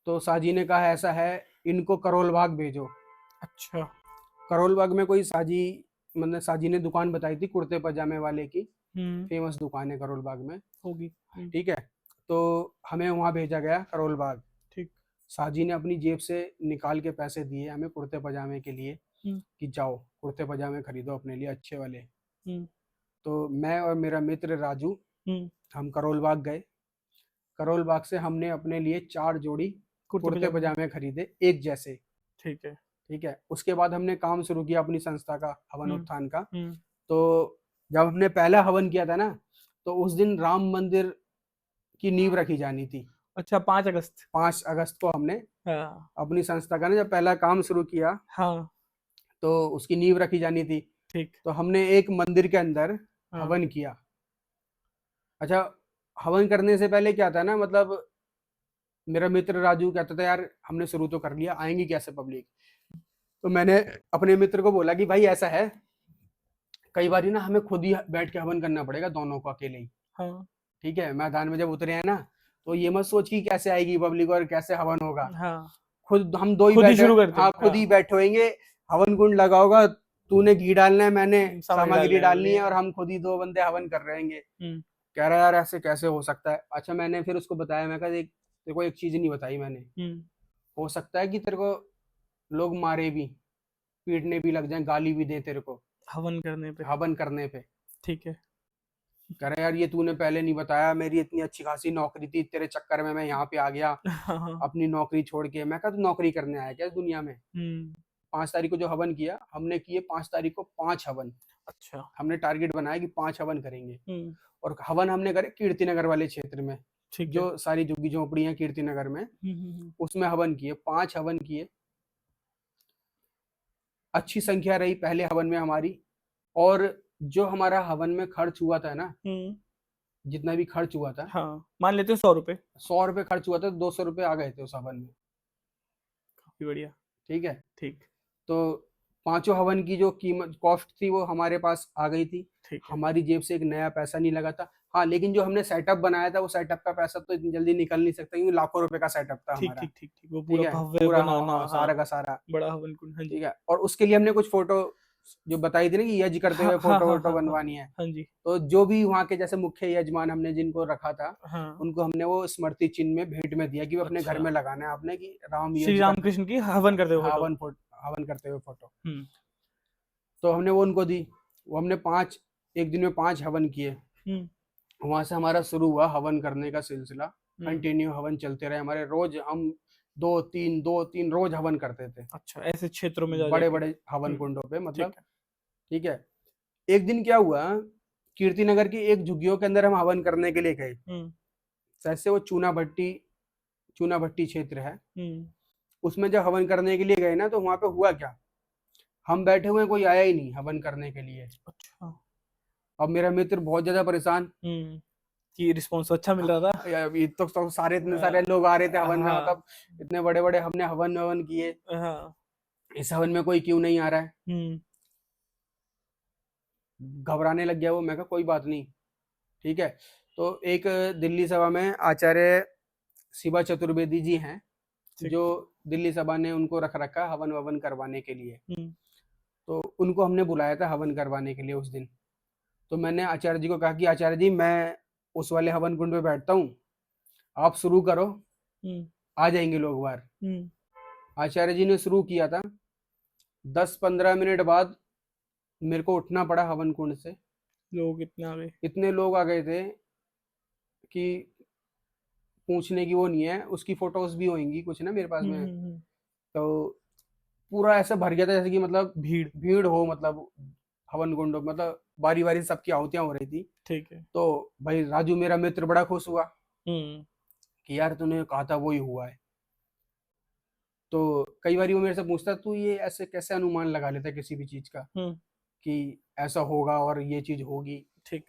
तो साजी ने कहा ऐसा है, इनको करोल बाग भेजो। अच्छा। करोल बाग में कोई साजी, मतलब साजी ने दुकान बताई थी कुर्ते पजामे वाले की, हम्म, फेमस दुकान है करोल बाग में, होगी। ठीक है। तो हमें वहाँ भेजा गया करोल बाग। ठीक। साजी ने अपनी जेब से निकाल के पैसे दिए हमें कुर्ते पजामे के लिए, हम्म, कि जाओ कुर्ते पजामे खरीदो अपने लिए अच्छे वाले। हम्म, तो मैं और मेरा मित्र राजू, हम्म, हम करोल बाग गए। करोल बाग से हमने अपने लिए 4 जोड़ी कुर्ते कुर्ते पजामे। पजामे खरीदे एक जैसे, ठीक है। ठीक है। उसके बाद हमने काम शुरू किया अपनी संस्था का, हवन हम्म, उत्थान का। हम्म, तो जब हमने पहला हवन किया था ना, तो उस दिन राम मंदिर की नींव रखी जानी थी। अच्छा, 5 अगस्त। 5 अगस्त को हमने हाँ। अपनी संस्था का ना जब पहला काम शुरू किया, हाँ। तो उसकी नींव रखी जानी थी। ठीक। तो हमने एक मंदिर के अंदर हाँ। हवन किया। अच्छा, हवन करने से पहले क्या था ना, मतलब मेरा मित्र राजू कहता था यार हमने शुरू तो कर लिया, आएंगी कैसे पब्लिक। तो मैंने अपने मित्र को बोला कि भाई ऐसा है, कई बार ना हमें खुद ही बैठ के हवन करना पड़ेगा दोनों को अकेले ही, हाँ। ठीक है। मैदान में जब उतरे हैं ना, तो ये मत सोच कि कैसे आएगी पब्लिक और कैसे हवन होगा। हाँ, खुद हम दो ही खुद ही बैठे, शुरू करते हैं। हाँ खुद ही हाँ, बैठे होंगे, हवन कुंड लगा होगा, तूने घी डालना है, मैंने सामग्री डालनी है, है। और हम खुद ही दो बंदे हवन कर रहे हैं। हम्म, कह रहा यार ऐसे कैसे हो सकता है। अच्छा मैंने फिर उसको बताया, मैं कहा देख तेरे को एक चीज नहीं बताई मैंने, हम्म, हो सकता है कि तेरे को लोग मारे भी, पीटने भी लग जाए, गाली भी दे तेरे को हवन करने पे। हवन करने पे। ठीक है। कह रहा यार ये तूने पहले नहीं बताया, मेरी इतनी अच्छी खासी नौकरी थी, तेरे चक्कर में मैं यहाँ पे आ गया हाँ, हाँ, अपनी नौकरी छोड़ के। मैं कहा तू नौकरी करने आया क्या इस दुनिया में। हम्म, 5 तारीख को जो हवन किया हमने किए, 5 तारीख को 5 हवन। अच्छा, हमने टारगेट बनाया कि 5 हवन करेंगे, हम्म, और हवन हमने करे कीर्तिनगर वाले क्षेत्र में, ठीक है। जो सारी झुग्गी झोपड़ी हैं कीर्तिनगर में, उसमें हवन किए, 5 हवन किए। अच्छी संख्या रही पहले हवन में हमारी, और जो हमारा हवन में खर्च हुआ था ना, हम्म, जितना भी खर्च हुआ था, हाँ, मान लेते हैं 100 रुपए। 100 रुपये खर्च हुआ था, 200 रुपये आ गए थे उस हवन में। काफी बढ़िया। ठीक है, ठीक। तो 5 हवन की जो कीमत कॉस्ट थी वो हमारे पास आ गई थी। ठीक है। हमारी जेब से एक नया पैसा नहीं लगा था। हाँ लेकिन जो हमने सेटअप बनाया था, वो सेटअप का पैसा तो इतनी जल्दी निकल नहीं सकता, क्योंकि लाखों रुपए का सेटअप था ठीक हमारा। ठीक ठीक ठीक, वो ठीक पूरा है, भव्य पूरा बनाना। हाँ, सारा का सारा। बड़ा हवन कुंड। हाँ जी। ठीक है, और उसके लिए हमने कुछ फोटो जो बताई थी ना कि यज्ञ करते हाँ हुए हाँ फोटो हाँ वोटो हाँ हाँ। बनवानी है, हाँ जी। तो जो भी वहाँ के जैसे मुख्य यजमान हमने जिनको रखा था, हाँ। उनको हमने वो स्मृति चिन्ह में भेंट में दिया कि वो अपने घर अच्छा। में लगाना है आपने, कि राम श्री यज्ञ करते, रामकृष्ण की हवन करते हुए फोटो। हवन करते हुए फोटो। हम्म, तो हमने वो उनको दी। वो हमने एक दिन में 5 हवन किए। हम्म, वहां से हमारा शुरू हुआ हवन करने का सिलसिला। हम्म। कंटिन्यू हवन चलते रहे हमारे, रोज हम 2-3 रोज हवन करते थे, अच्छा, ऐसे क्षेत्रों में जा बड़े जाके। बड़े हवन कुंडों पे, मतलब। ठीक है। ठीक है, एक दिन क्या हुआ, कीर्तिनगर की एक झुग्गियों के अंदर हम हवन करने के लिए गए। हम्म, जैसे वो चूना भट्टी क्षेत्र है, हम्म, उसमें जब हवन करने के लिए गए ना, तो वहां पे हुआ क्या, हम बैठे हुए कोई आया ही नहीं हवन करने के लिए। अच्छा। अब मेरा मित्र बहुत ज्यादा परेशान, हम्म, कि रिस्पॉन्स अच्छा मिल रहा था। ये तो सारे इतने सारे लोग आ रहे थे हवन में, हाँ, मतलब इतने बड़े बड़े हमने हवन हवन किए, हाँ। इस हवन में कोई क्यों नहीं आ रहा है। हम्म, घबराने लग गया वो। मैं कहा कोई बात नहीं, ठीक है। तो एक दिल्ली सभा में आचार्य शिवा चतुर्वेदी जी हैं, ठीक। जो दिल्ली सभा ने उनको रख रखा हवन ववन करवाने के लिए। हम्म, तो उनको हमने बुलाया था हवन करवाने के लिए उस दिन। तो मैंने आचार्य जी को कहा कि आचार्य जी मैं उस वाले हवन कुंड पे बैठता हूँ, आप शुरू करो, हम्म, आ जाएंगे लोग बाहर। हम्म। आचार्य जी ने शुरू किया था, 10-15 मिनट बाद मेरे को उठना पड़ा हवन कुंड से। लोग कितने आ गए। इतने लोग आ गए थे कि पूछने की वो नहीं है। उसकी फोटोज भी होंगी कुछ ना मेरे पास हम्म, में। हम्म, तो पूरा ऐसा भर गया था जैसे कि मतलब भीड़। भीड़ हो, मतलब हवन कुंड, मतलब बारी बारी सबकी आहुतियां हो रही थी। ठीक है। तो भाई राजू मेरा मित्र बड़ा खुश हुआ हम्म, कि यार तूने कहा था वही हुआ है। तो कई बार वो मेरे से पूछता तू ये ऐसे कैसे अनुमान लगा लेता है किसी भी चीज का हम्म। कि ऐसा होगा और ये चीज होगी। ठीक।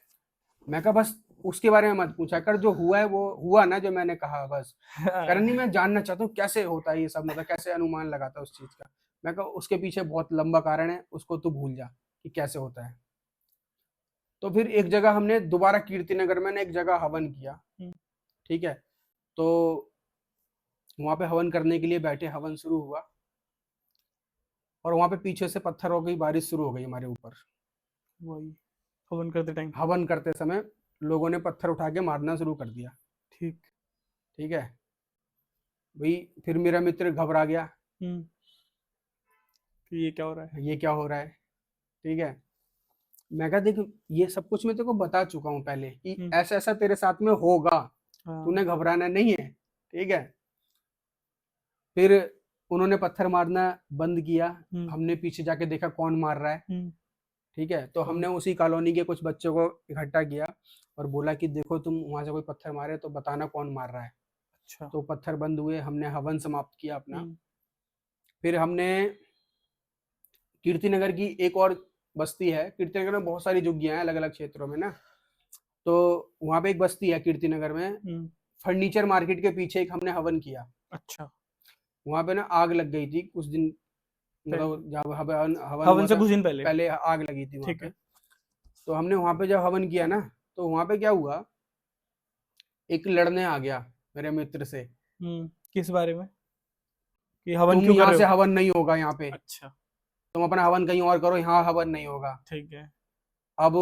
मैं कहा बस उसके बारे में मत पूछा कर, जो हुआ है वो हुआ ना, जो मैंने कहा बस। करनी मैं जानना चाहता हूँ कैसे होता है ये सब, मतलब कैसे अनुमान लगाता है उस चीज का। मैं कहा उसके पीछे बहुत लंबा कारण है, उसको तू भूल जा कि कैसे होता है। तो फिर एक जगह हमने दोबारा कीर्तिनगर में ना एक जगह हवन किया। हम्म, ठीक है, तो वहां पे हवन करने के लिए बैठे, हवन शुरू हुआ, और वहां पे पीछे से पत्थर हो गई, बारिश शुरू हो गई हमारे ऊपर। वही हवन करते टाइम। हवन करते समय लोगों ने पत्थर उठा के मारना शुरू कर दिया। ठीक। ठीक है भाई, फिर मेरा मित्र घबरा गया हम्म, कि ये क्या हो रहा है। ये क्या हो रहा है। ठीक है, मैं कहा देख ये सब कुछ मैं तेरे को बता चुका हूँ पहले कि हम्म, ऐसा ऐसा तेरे साथ में होगा, हाँ। तूने घबराना नहीं है। ठीक है, फिर उन्होंने पत्थर मारना बंद किया। हम्म, हमने पीछे जाके देखा कौन मार रहा है। हम्म। ठीक है, तो कौन? हमने उसी कॉलोनी के कुछ बच्चों को इकट्ठा किया और बोला कि देखो तुम वहां से कोई पत्थर मारे तो बताना कौन मार रहा है। अच्छा। तो पत्थर बंद हुए, हमने हवन समाप्त किया अपना। हम्म, फिर हमने कीर्तिनगर की एक और बस्ती है, कीर्तिनगर में बहुत सारी झुग्गियां हैं अलग अलग क्षेत्रों में ना, तो वहां पे एक बस्ती है कीर्तिनगर में, हम्म। फर्नीचर मार्केट के पीछे एक हमने हवन किया। अच्छा। वहां पे ना आग लग गई थी कुछ दिन, मतलब जब हवन हवन हवन हुआ से था कुछ दिन पहले। पहले आग लगी थी वहां ठीक पे। है। तो हमने वहां पे जब हवन किया ना, तो वहां पे क्या हुआ, एक लड़ने आ गया मेरे मित्र से, किस बारे में कि हवन तुम क्यों कर यहाँ रहे से हो? हवन नहीं होगा यहाँ पे, अच्छा, तुम अपना हवन कहीं और करो, यहाँ हवन नहीं होगा। ठीक है। अब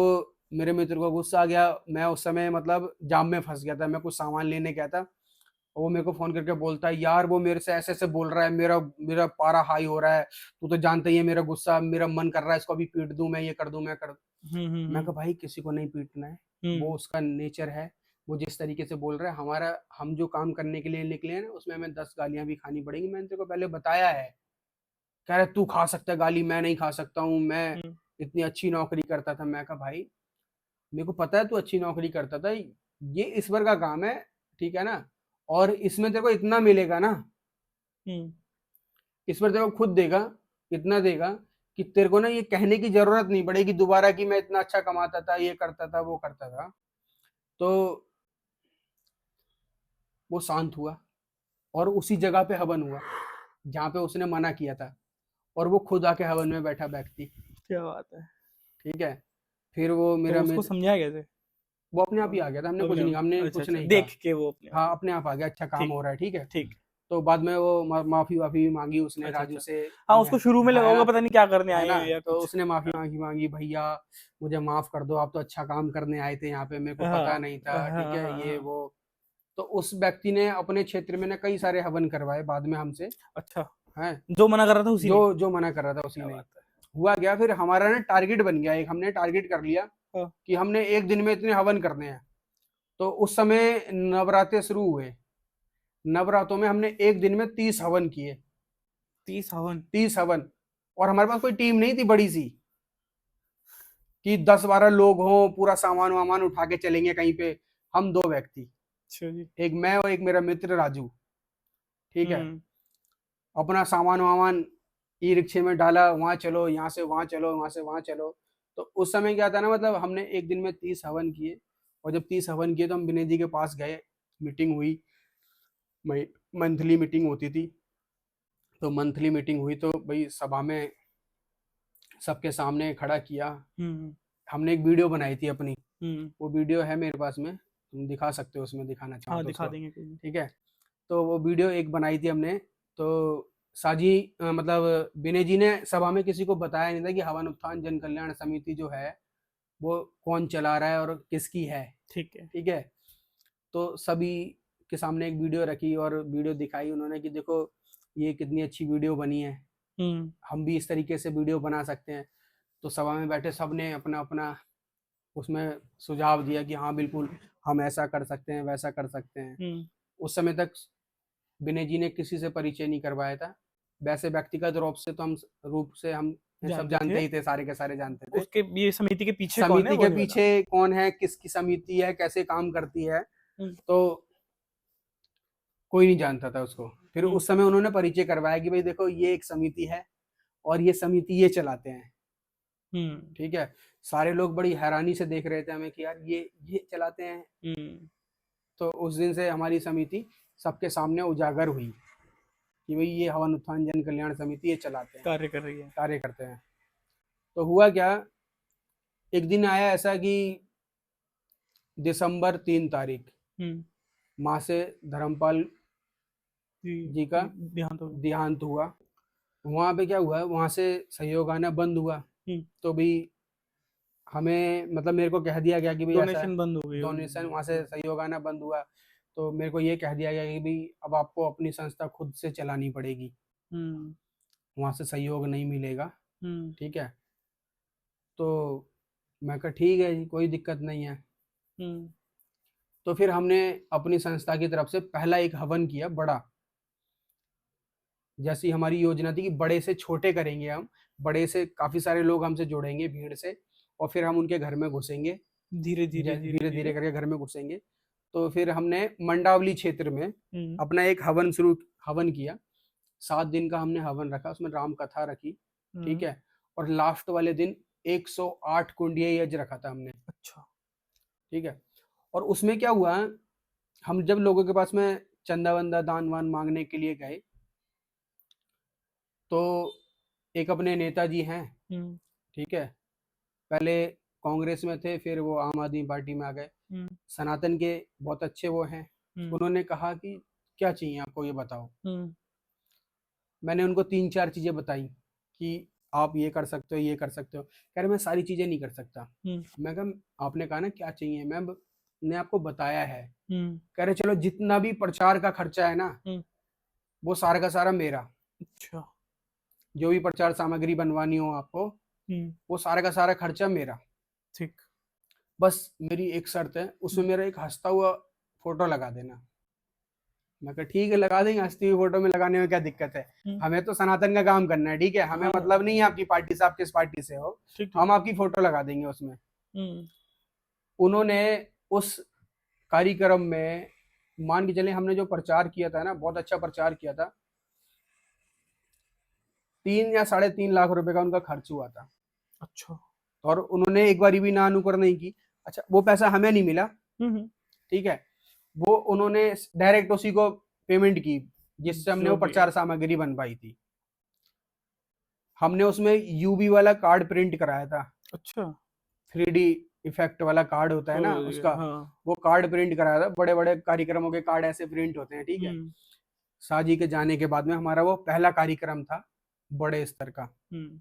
मेरे मित्र को गुस्सा आ गया। मैं उस समय मतलब जाम में फंस गया था, मैं कुछ सामान लेने गया था, और वो मेरे को फोन करके बोलता है, यार वो मेरे से ऐसे ऐसे बोल रहा है, मेरा मेरा पारा हाई हो रहा है, तू तो जानता ही है मेरा गुस्सा, मेरा मन कर रहा है इसको अभी पीट दूं, मैं ये कर दूं, मैं कर दूं। मैं कहा भाई किसी को नहीं पीटना है, वो उसका नेचर है, वो जिस तरीके से बोल रहा है, हमारा हम जो काम करने के लिए निकले हैं ना उसमें हमें 10 गालियां भी खानी पड़ेगी, मैंने तेरे को पहले बताया है। कह रहा तू खा सकता है गाली, मैं नहीं खा सकता हूँ, मैं इतनी अच्छी नौकरी करता था। मैं कहा भाई मेरे को पता है तू अच्छी नौकरी करता था, ये ईश्वर का काम है, ठीक है ना, और इसमें तेरे को इतना मिलेगा ना, ईश्वर तेरे को खुद देगा, इतना देगा कि तेरे को ना ये कहने की जरूरत नहीं पड़ेगी दोबारा कि मैं इतना अच्छा कमाता था, ये करता था, वो करता था। तो वो शांत हुआ, और उसी जगह पे हवन हुआ जहाँ पे उसने मना किया था, और वो खुद आके हवन में बैठा व्यक्ति। क्या बात है। ठीक है, फिर वो तो मेरा उसको मित्र, समझाया कैसे? वो अपने आप ही आ गया था, हमने कुछ नहीं, हमने अच्छा कुछ अच्छा, नहीं कहा। देख के वो अपने आप हाँ ही। अपने आप आ गया, अच्छा काम ठीक हो रहा है, ठीक है। ठीक। तो बाद में वो माफी वाफी मांगी उसने अच्छा राजू अच्छा। से, हाँ, उसको शुरू में लगा है होगा ना, पता नहीं क्या करने है आए ना, हैं या तो कुछ। उसने माफी हाँ मांगी, भैया मुझे माफ कर दो, आप तो अच्छा काम करने आए थे यहाँ पे, मेरे को हाँ पता नहीं था, हाँ ठीक है, हाँ ये हाँ। वो। तो उस व्यक्ति ने अपने क्षेत्र में ना कई सारे हवन करवाए बाद में हमसे, अच्छा, हैं, जो मना कर रहा था उसी जो ने? जो मना कर रहा था उसी क्या ने। बात है। हुआ क्या, फिर हमारा ना टारगेट बन गया, एक हमने टारगेट कर लिया हाँ, कि हमने एक दिन में इतने हवन करने हैं। तो उस समय नवरात्रे शुरू हुए, नवरात्रों में हमने एक दिन में 30 हवन किए, 30 हवन? 30 हवन। और हमारे पास कोई टीम नहीं थी बड़ी सी कि 10-12 लोग हों, पूरा सामान वामान उठा के चलेंगे कहीं पे। हम 2 व्यक्ति, अच्छा जी। एक मैं और एक मेरा मित्र राजू, ठीक है। हम्म। अपना सामान वामान ई रिक्शे में डाला, वहां चलो, यहाँ से वहां चलो, वहां से वहां चलो। तो उस समय क्या था ना, मतलब हमने एक दिन में 30 हवन किए, और जब 30 हवन किए तो हम विनय जी के पास गए, मीटिंग हुई, मंथली मीटिंग होती थी। तो मंथली मीटिंग हुई तो भाई सभा में सबके सामने खड़ा किया, हम्म हमने एक वीडियो बनाई थी अपनी, हम्म। वो वीडियो है मेरे पास में, तुम दिखा सकते हो उसमें, दिखाना चाहो हाँ, तो दिखा उसको, देंगे कोई नहीं। ठीक है। तो वो वीडियो एक बनाई थी हमने। तो साजी मतलब विनय जी ने सभा में किसी को बताया नहीं था कि हवन उत्थान जन कल्याण समिति जो है वो कौन चला रहा है और किसकी है, ठीक है। ठीक है। तो सभी के सामने एक वीडियो रखी और वीडियो दिखाई उन्होंने कि देखो ये कितनी अच्छी वीडियो बनी है, हम भी इस तरीके से वीडियो बना सकते हैं। तो सभा में बैठे सब ने अपना अपना उसमें सुझाव दिया कि हाँ बिल्कुल हम ऐसा कर सकते हैं, वैसा कर सकते हैं। हम्म। उस समय तक विनय जी ने किसी से परिचय नहीं करवाया था, वैसे व्यक्तिगत रूप से हम सब जानते जानते थे। ही थे, सारे के सारे जानते थे। उसके ये समिति के पीछे कौन है समिति वो के नहीं पता? पीछे कौन है, किसकी समिति है, कैसे काम करती है, हम्म तो कोई नहीं जानता था उसको। फिर हम्म उस समय उन्होंने परिचय करवाया कि भाई देखो ये एक समिति है और ये समिति ये चलाते हैं, हम्म ठीक है। सारे लोग बड़ी हैरानी से देख रहे थे हमें कि यार ये चलाते हैं। हम्म। तो उस दिन से हमारी समिति सबके सामने उजागर हुई कि भाई ये हवन उत्थान जन कल्याण समिति ये चलाते हैं, कार्य कर रही है। कार्य करते हैं। तो हुआ क्या, एक दिन आया ऐसा कि दिसंबर 3 तारीख हम्म। माँ से धर्मपाल जी। जी का देहांत हो गया। देहांत हुआ। वहाँ पे क्या हुआ, वहाँ से सहयोग आना बंद हुआ। हम्म। तो भी हमें मतलब मेरे को कह दिया गया कि भाई ऐसा डोनेशन बंद हो गई होगी। डोनेशन, वहाँ से सहयोग आना बंद हुआ। तो मेरे को ये कह दिया गया कि भाई अब आपको अपनी संस्था खुद से चलानी पड़ेगी, हम्म वहाँ से सहयोग नहीं मिलेगा, हम्म ठीक है। तो मैं कहा ठीक है जी, कोई दिक्कत नहीं है। हम्म। तो फिर हमने अपनी संस्था की तरफ से पहला एक हवन किया बड़ा, जैसी हमारी योजना थी कि बड़े से छोटे करेंगे हम, बड़े से काफी सारे लोग हमसे जुड़ेंगे भीड़ से, और फिर हम उनके घर में घुसेंगे, धीरे धीरे धीरे धीरे धीरे। धीरे करके घर में घुसेंगे। तो फिर हमने मंडावली क्षेत्र में हम्म अपना एक हवन किया। 7 दिन का हमने हवन रखा, उसमें राम कथा रखी, ठीक है। और लास्ट वाले दिन 108 कुंडीय यज्ञ रखा था हमने, अच्छा। ठीक है। और उसमें क्या हुआ, हम जब लोगों के पास में चंदा वंदा दान वान मांगने के लिए गए, तो एक अपने नेताजी हैं, हम्म ठीक है, पहले कांग्रेस में थे, फिर वो आम आदमी पार्टी में आ गए। हम्म सनातन के बहुत अच्छे वो हैं, उन्होंने कहा कि क्या चाहिए आपको, ये बताओ। हम्म, मैंने उनको 3-4 चीजें बताई कि आप ये कर सकते हो, ये कर सकते हो। कह रहे मैं सारी चीजें नहीं कर सकता। हम्म, मैं कहा आपने कहा ना क्या चाहिए, मैंने आपको बताया है। हम्म, कह रहे चलो जितना भी प्रचार का खर्चा है ना, हम्म, वो सारा का सारा मेरा। अच्छा, जो भी प्रचार सामग्री बनवानी हो आपको, वो सारा का सारा खर्चा मेरा। ठीक, बस मेरी एक शर्त है, उसमें मेरा एक हंसता हुआ फोटो लगा देना। मैं कहा ठीक है लगा देंगे, हंसती हुई फोटो में लगाने में क्या दिक्कत है। हम्म, हमें तो सनातन का काम करना है, ठीक है, हमें हाँ, मतलब नहीं है आपकी पार्टी से, आप किस पार्टी से हो, ठीक ठीक, हम आपकी फोटो लगा देंगे उसमें। हम्म, उन्होंने उस कार्यक्रम में, मान के चले हमने जो प्रचार किया था ना, बहुत अच्छा प्रचार किया था। 3 या 3.5 लाख रुपए का उनका खर्च हुआ था। अच्छा, और उन्होंने एक बारी भी ना नुक्कड़ नहीं की। अच्छा वो पैसा हमें नहीं मिला, हम्म, ठीक है, वो उन्होंने डायरेक्ट उसी को पेमेंट की जिससे हमने जो वो भी, प्रचार सामग्री बनवाई थी। हमने उसमें यूबी वाला कार्ड प्रिंट कराया था, अच्छा, 3D इफेक्ट वाला कार्ड होता है ना समझ गया, उसका, हाँ, वो कार्ड प्रिंट कराया था। बड़े बड़े कार्यक्रमों के कार्ड ऐसे प्रिंट होते हैं, ठीक है। हम्म, शाहजी के जाने के बाद में हमारा वो पहला कार्यक्रम था बड़े स्तर का। हम्म,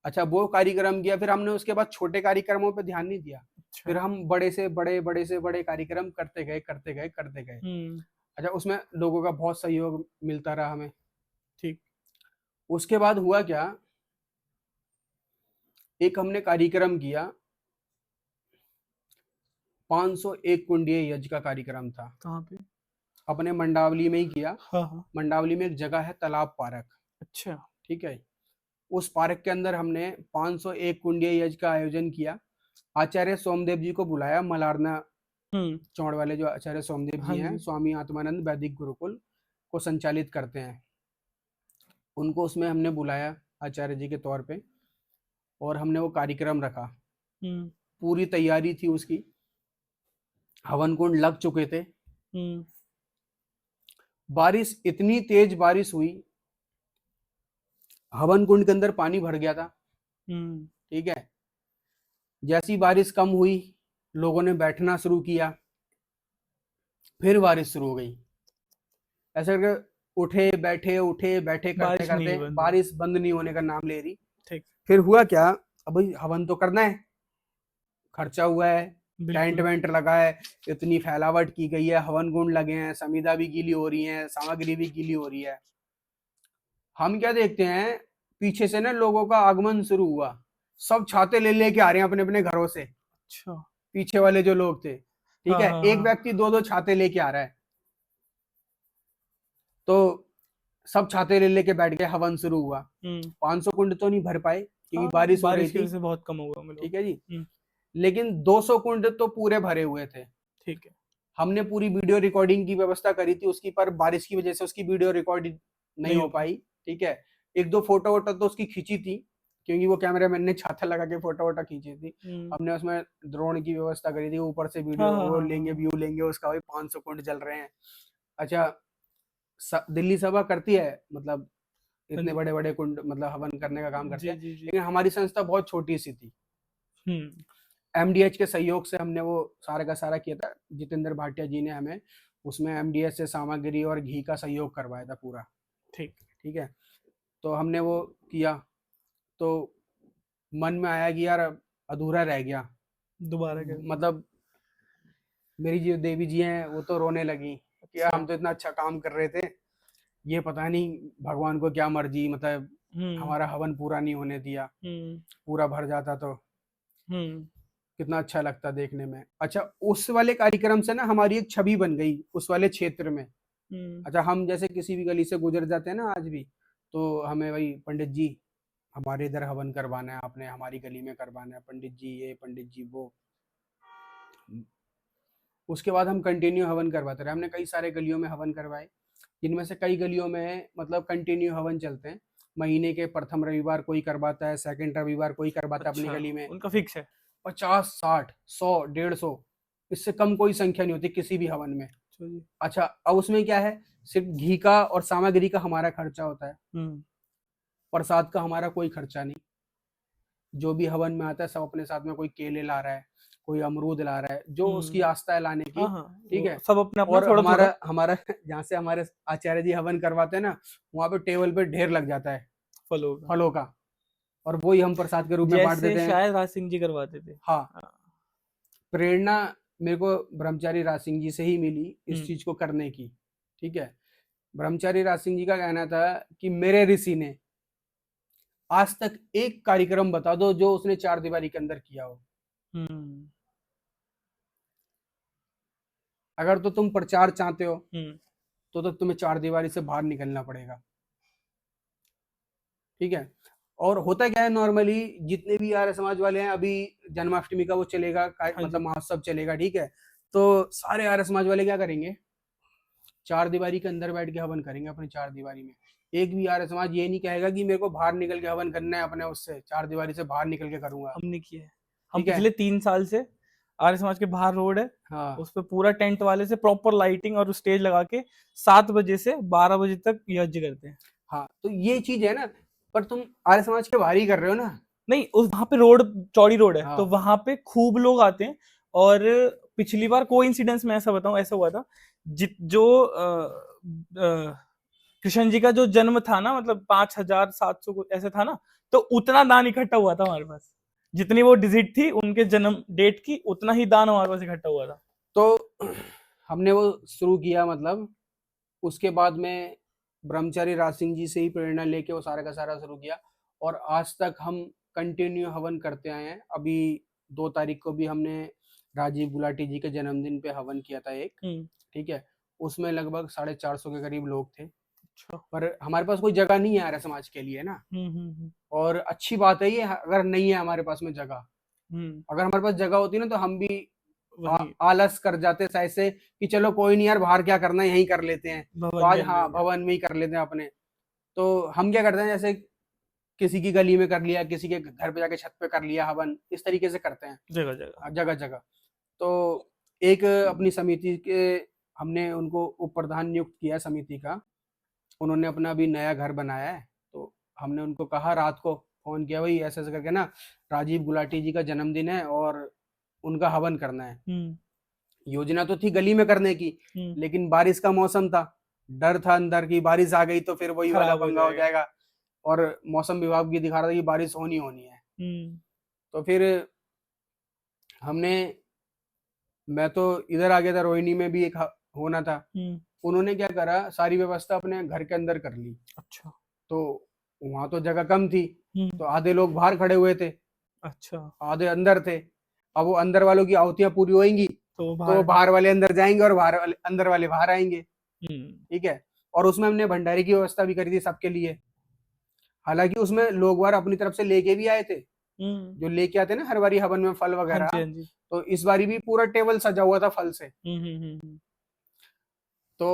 अच्छा वो कार्यक्रम किया, फिर हमने उसके बाद छोटे कार्यक्रमों पे ध्यान नहीं दिया। अच्छा, फिर हम बड़े से बड़े, बड़े से बड़े कार्यक्रम करते गए, करते गए, करते गए। हम्म, अच्छा उसमें लोगों का बहुत सहयोग मिलता रहा हमें। ठीक, उसके बाद हुआ क्या, एक हमने कार्यक्रम किया, 501 कुंडीय यज्ञ का कार्यक्रम था। कहाँ पे, अपने मंडावली में ही किया। हाँ हाँ, मंडावली में एक जगह है तालाब पार्क, अच्छा, ठीक है। उस पार्क के अंदर हमने 501 कुंडीय यज्ञ का आयोजन किया। आचार्य सोमदेव जी को बुलाया, मलारना हम्म, चौड़ वाले जो आचार्य सोमदेव हाँ जी हैं, जी, स्वामी आत्मानंद वैदिक गुरुकुल को संचालित करते हैं, उनको उसमें हमने बुलाया आचार्य जी के तौर पे। और हमने वो कार्यक्रम रखा, हम्म, पूरी तैयारी थी उसकी, हवन कुंड लग चुके थे। हम्म, बारिश, इतनी तेज बारिश हुई, हवन कुंड के अंदर पानी भर गया था, हम्म, ठीक है। जैसी बारिश कम हुई, लोगों ने बैठना शुरू किया, फिर बारिश शुरू हो गई। ऐसे करके उठे बैठे करते बारिश नहीं करते बंद हुई, बारिश बंद नहीं होने का नाम ले रही। ठीक, फिर हुआ क्या, अब भाई हवन तो करना है, खर्चा हुआ है, टेंट बिल्कुल, वेंट लगा है, इतनी फैलावट की गई है, हवन कुंड लगे हैं, समिधा भी गीली हो रही है, सामग्री भी गीली हो रही है। हम क्या देखते हैं, पीछे से ना लोगों का आगमन शुरू हुआ, सब छाते ले लेके आ रहे हैं अपने अपने घरों से। अच्छा, पीछे वाले जो लोग थे, ठीक हाँ है, हाँ एक हाँ, व्यक्ति दो दो छाते लेके आ रहा है। तो सब छाते ले लेके बैठ गए, हवन शुरू हुआ। 500 कुंड तो नहीं भर पाए क्योंकि हाँ, बारिश हो रही बारिश की थी, वजह से बहुत कम होगा हम लोग, ठीक है जी। लेकिन 200 कुंड तो पूरे भरे हुए थे। ठीक है, हमने पूरी वीडियो रिकॉर्डिंग की व्यवस्था करी थी उसकी, पर बारिश की वजह से उसकी वीडियो रिकॉर्डिंग नहीं नहीं हो हो पाया, पाई, ठीक है। एक दो फोटो वोटो तो उसकी खींची थी, क्योंकि वो कैमरामैन ने छाता लगा के फोटो वोटो खींची थी। हमने उसमें ड्रोन की व्यवस्था करी थी, ऊपर से हाँ वीडियो हाँ वो हाँ लेंगे, हाँ, व्यू लेंगे उसका, भाई 500 कुंड जल रहे हैं। अच्छा दिल्ली सभा करती है, मतलब हाँ इतने जी, बड़े बड़े कुंड मतलब हवन करने का काम करते जी हैं। जी जी, लेकिन हमारी संस्था बहुत छोटी सी थी। हम्म, एमडीएच के सहयोग से हमने वो सारा का सारा किया था। जितेंद्र भाटिया जी ने हमें उसमें एमडीएच से सामग्री और घी का सहयोग करवाया था पूरा, ठीक, ठीक है। तो हमने वो किया, तो मन में आया कि यार अधूरा रह गया। दोबारा कर दो, मतलब मेरी जो देवी जी हैं वो तो रोने लगी कि यार अच्छा, हम तो इतना अच्छा काम कर रहे थे, ये पता नहीं भगवान को क्या मर्जी, मतलब हम्म, हमारा हवन पूरा नहीं होने दिया, हम्म, पूरा भर जाता तो हम्म, कितना अच्छा लगता देखने में। अच्छा उस वाले कार्यक्रम से ना हमारी एक छवि बन गई उस वाले क्षेत्र में। हम्म, अच्छा हम जैसे किसी भी गली से गुजर जाते हैं ना आज भी, तो हमें वही पंडित जी हमारे इधर हवन करवाना है, आपने हमारी गली में करवाना है, पंडित जी ये, पंडित जी वो। उसके बाद हम कंटिन्यू हवन करवाते रहे, हमने कई सारे गलियों में हवन करवाए, जिनमें से कई गलियों में मतलब कंटिन्यू हवन चलते हैं। महीने के प्रथम रविवार कोई करवाता है, सेकंड रविवार कोई करवाता है अपनी अच्छा, गली में। उनका फिक्स है, 50, 60, 100, 150, इससे कम कोई संख्या नहीं होती किसी भी हवन में। अच्छा जी, अच्छा अब उसमें क्या है, सिर्फ घी का और सामग्री का हमारा खर्चा होता है, हम्म, प्रसाद का हमारा कोई खर्चा नहीं। जो भी हवन में आता है सब अपने साथ में, कोई केले ला रहा है, कोई अमरूद ला रहा है, जो उसकी हम्म। आस्था है लाने की, हाँ हाँ, ठीक वो है। सब अपना अपना और थोड़ा हमारा थोड़ा हमारा जहाँ से हमारे आचार्य जी हवन करवाते हैं ना, वहाँ पे टेबल पे ढेर लग जाता है फॉलो होगा, फलों का, और वही हम प्रसाद के रूप में बांट जैसे देते हैं। शायद राज सिंह जी करवाते थे। हाँ, हाँ। प्रेरणा मेरे को ब्रह्मचारी राज सिंह जी से ही मिली इस हम्म। चीज को करने की, ठीक है। ब्रह्मचारी राज सिंह जी का कहना था कि मेरे ऋषि ने आज तक एक कार्यक्रम बता दो जो उसने चार दीवारी के अंदर किया हो। हम्म। अगर तो तुम प्रचार चाहते हो हम्म। तो तुम्हें चार दीवारी से बाहर निकलना पड़ेगा, ठीक है। और होता क्या है, नॉर्मली जितने भी आर्य समाज वाले हैं, अभी जन्माष्टमी का वो चलेगा, हाँ मतलब जी। महोत्सव चलेगा, ठीक है। तो सारे आर्य समाज वाले क्या करेंगे, चार दीवारी के अंदर बैठ के हवन करेंगे अपनी चार दीवारी में। एक भी आर्य समाज ये नहीं कहेगा कि मेरे को बाहर निकल के हवन करना है, अपने उससे चार दीवारी से बाहर निकल के करूंगा, हमने किया है, हम ठीक है। पिछले 3 साल से आर्य समाज के बाहर रोड है, हाँ उस पे पूरा टेंट वाले से प्रॉपर लाइटिंग और स्टेज लगा के 7 बजे से 12 बजे तक यज्ञ करते हैं। हाँ, तो ये चीज है ना, पर तुम आर्य समाज के बाहर ही कर रहे हो ना। नहीं, उस वहां पे रोड चौड़ी रोड है, तो हाँ वहां पे खूब लोग आते हैं। और पिछली बार कोइंसिडेंस में ऐसा बताऊं, ऐसा हुआ था, जो कृष्ण जी का जो जन्म था ना, मतलब 5,700 ऐसे था ना, तो उतना दान इकट्ठा हुआ था हमारे पास, जितनी वो डिजिट थी उनके जन्म डेट की, उतना ही दान हमारे पास इकट्ठा हुआ था। तो हमने वो शुरू किया, मतलब उसके बाद में ब्रह्मचारी राज सिंह जी से ही प्रेरणा लेके वो सारा का सारा शुरू किया, और आज तक हम कंटिन्यू हवन करते आए हैं। अभी 2 तारीख को भी हमने राजीव गुलाटी जी के जन्मदिन पे हवन किया था एक, ठीक है। उसमें लगभग 450 के करीब लोग थे, अच्छा। पर हमारे पास कोई जगह नहीं है आर्य समाज के लिए ना, हम्म। और अच्छी बात है ये, अगर नहीं है हमारे पास में जगह। हम्म। अगर हमारे पास जगह होती ना तो हम भी वही आलस कर जाते शायद से कि चलो कोई नहीं यार, बाहर क्या करना है, यहीं कर लेते हैं। तो भवन आज के अंदर हाँ, ही है। भवन में ही कर लेते हैं अपने। तो हम क्या करते हैं, जैसे किसी की गली में कर लिया, किसी के घर पे जाके छत पे कर लिया हवन, इस तरीके से करते हैं जगह जगह। जगह जगह। तो एक अपनी समिति के, हमने उनको उप प्रधान नियुक्त किया है समिति का। उन्होंने अपना अभी नया घर बनाया है, तो हमने उनको कहा, रात को फोन किया, भाई ऐसे ऐसे करके ना राजीव गुलाटी जी का जन्मदिन है और उनका हवन करना है। योजना तो थी गली में करने की, लेकिन बारिश का मौसम था, डर था अंदर की बारिश आ गई तो फिर वही वाला खराब हो पंगा हो जाएगा। जाएगा, और मौसम विभाग भी दिखा रहा था कि बारिश होनी होनी है। तो फिर हमने, मैं तो इधर आ गया था, रोहिणी में भी एक होना था। उन्होंने क्या करा, सारी व्यवस्था अपने घर के अंदर कर ली। अच्छा। तो वहां तो जगह कम थी, तो हम्म। आधे लोग बाहर खड़े हुए थे, अच्छा, आधे अंदर थे। अब वो अंदर वालों की आहुतियां पूरी होंगी तो तो वो बाहर। बाहर वाले अंदर जाएंगे और बाहर वाले अंदर वाले बाहर आएंगे, हम्म। ठीक है। और उसमें हमने भंडारे की व्यवस्था भी करी थी सबके लिए। हालांकि उसमें लोग बार अपनी तरफ से लेके भी आए थे, जो लेके आते ना हर बारी हवन में फल हाँ वगैरह। जी, हाँ जी। तो इस बारी भी पूरा टेबल सजा हुआ था फल से। तो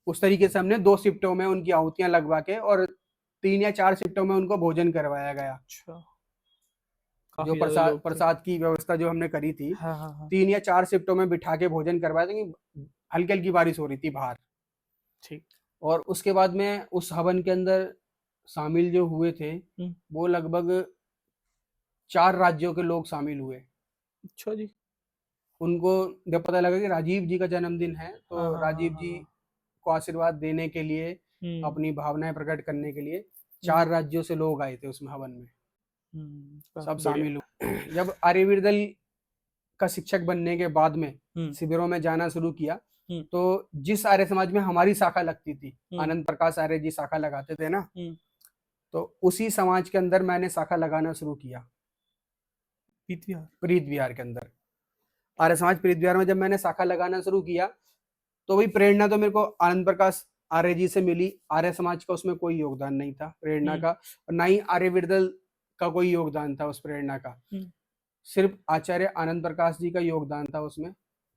उस तरीके से हमने 2 शिफ्टों में उनकी आहुतियां लगवा के, और 3 या 4 शिफ्टों में उनको भोजन करवाया गया। अच्छा, जो काफी ज्यादा प्रसाद लोग थे। प्रसाद की व्यवस्था जो हमने करी थी, हाँ हाँ हाँ। 3 या 4 शिफ्टों में बिठा के भोजन करवाया था, कि हल्की हल्की बारिश हो रही थी बाहर। ठीक। और उसके बाद में उस हवन के अंदर शामिल जो हुए थे, वो लगभग 4 राज्यों के लोग शामिल हुए। अच्छा जी। उनको जब पता लगा कि राजीव जी का जन्मदिन है, हाँ तो हाँ हाँ राजीव हाँ जी हाँ। को आशीर्वाद देने के लिए, अपनी भावनाएं प्रकट करने के लिए 4 राज्यों से लोग आए थे उसमें हवन में, सब काफी शामिल बढ़िया। हुए। जब आर्यवीर दल का शिक्षक बनने के बाद में हम्म। शिविरों में जाना शुरू किया, हम्म। तो जिस आर्य समाज में हमारी शाखा लगती थी, हम्म। आनंद प्रकाश आर्य जी शाखा लगाते थे ना, हम्म। तो उसी समाज के अंदर मैंने शाखा लगाना शुरू किया, पीत विहार। प्रीत विहार के अंदर। आर्य समाज प्रीत विहार में जब मैंने शाखा लगाना शुरू किया, तो वही प्रेरणा तो मेरे को आनंद प्रकाश आर्य जी से मिली। आर्य समाज का उसमें कोई योगदान नहीं था प्रेरणा का, और ना ही आर्यवीर दल का कोई योगदान था उस प्रेरणा का। सिर्फ आचार्य आनंद प्रकाश जी का योगदान था उसमें,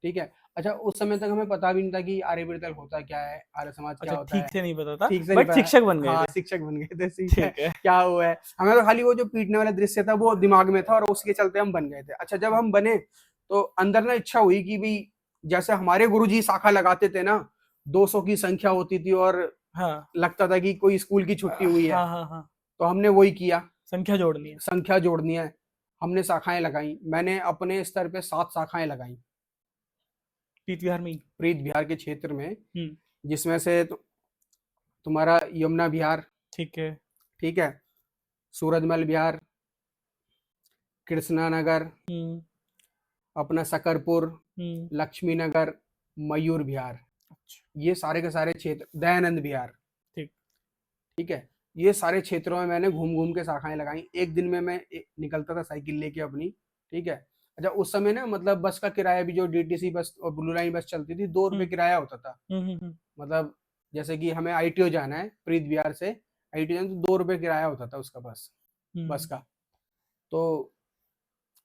ठीक है। अच्छा, उस समय तक हमें पता भी नहीं था कि आर्यवीर दल होता क्या है, आर्य समाज क्या अच्छा, होता ठीक है, से नहीं पता था, ठीक से नहीं बट पता। शिक्षक बन गए हाँ, थे। शिक्षक बन गए थे, ठीक है। ठीक है। क्या हुआ है, हमें तो खाली वो जो पीटने वाला दृश्य था वो दिमाग में था, और उसके चलते हम बन गए थे। अच्छा, जब हम बने तो अंदर ना इच्छा हुई कि भाई, जैसे हमारे गुरुजी शाखा लगाते थे ना, 200 की संख्या होती थी, और हाँ लगता था कि कोई स्कूल की छुट्टी हुई है। हाँ हाँ हाँ। तो हमने वही किया, संख्या जोड़नी है। संख्या जोड़नी है। हमने शाखाएं लगाई। मैंने अपने स्तर पे 7 शाखाएं लगाई पीत विहार में ही। प्रीत बिहार के क्षेत्र में, हम्म, जिसमें से तुम्हारा यमुना विहार, ठीक है। ठीक है, सूरजमल विहार, कृष्णा नगर, हम्म, अपना सकरपुर, हम्म, लक्ष्मी नगर, मयूर विहार, अच्छा, ये सारे के सारे क्षेत्र, दयानंद विहार, ठीक। ठीक है, ये सारे क्षेत्रों में मैंने घूम घूम के शाखाएं लगाई। एक दिन में मैं निकलता था साइकिल लेके अपनी, ठीक है। अच्छा, उस समय ना मतलब बस का किराया भी, जो डीटीसी बस और ब्लू लाइन बस चलती थी, 2 रुपए हम्म, किराया होता था। हम्म, मतलब जैसे कि हमें आईटीओ जाना है, प्रीत बिहार से आईटीओ जाना, तो 2 रुपए किराया होता था उसका, बस का। तो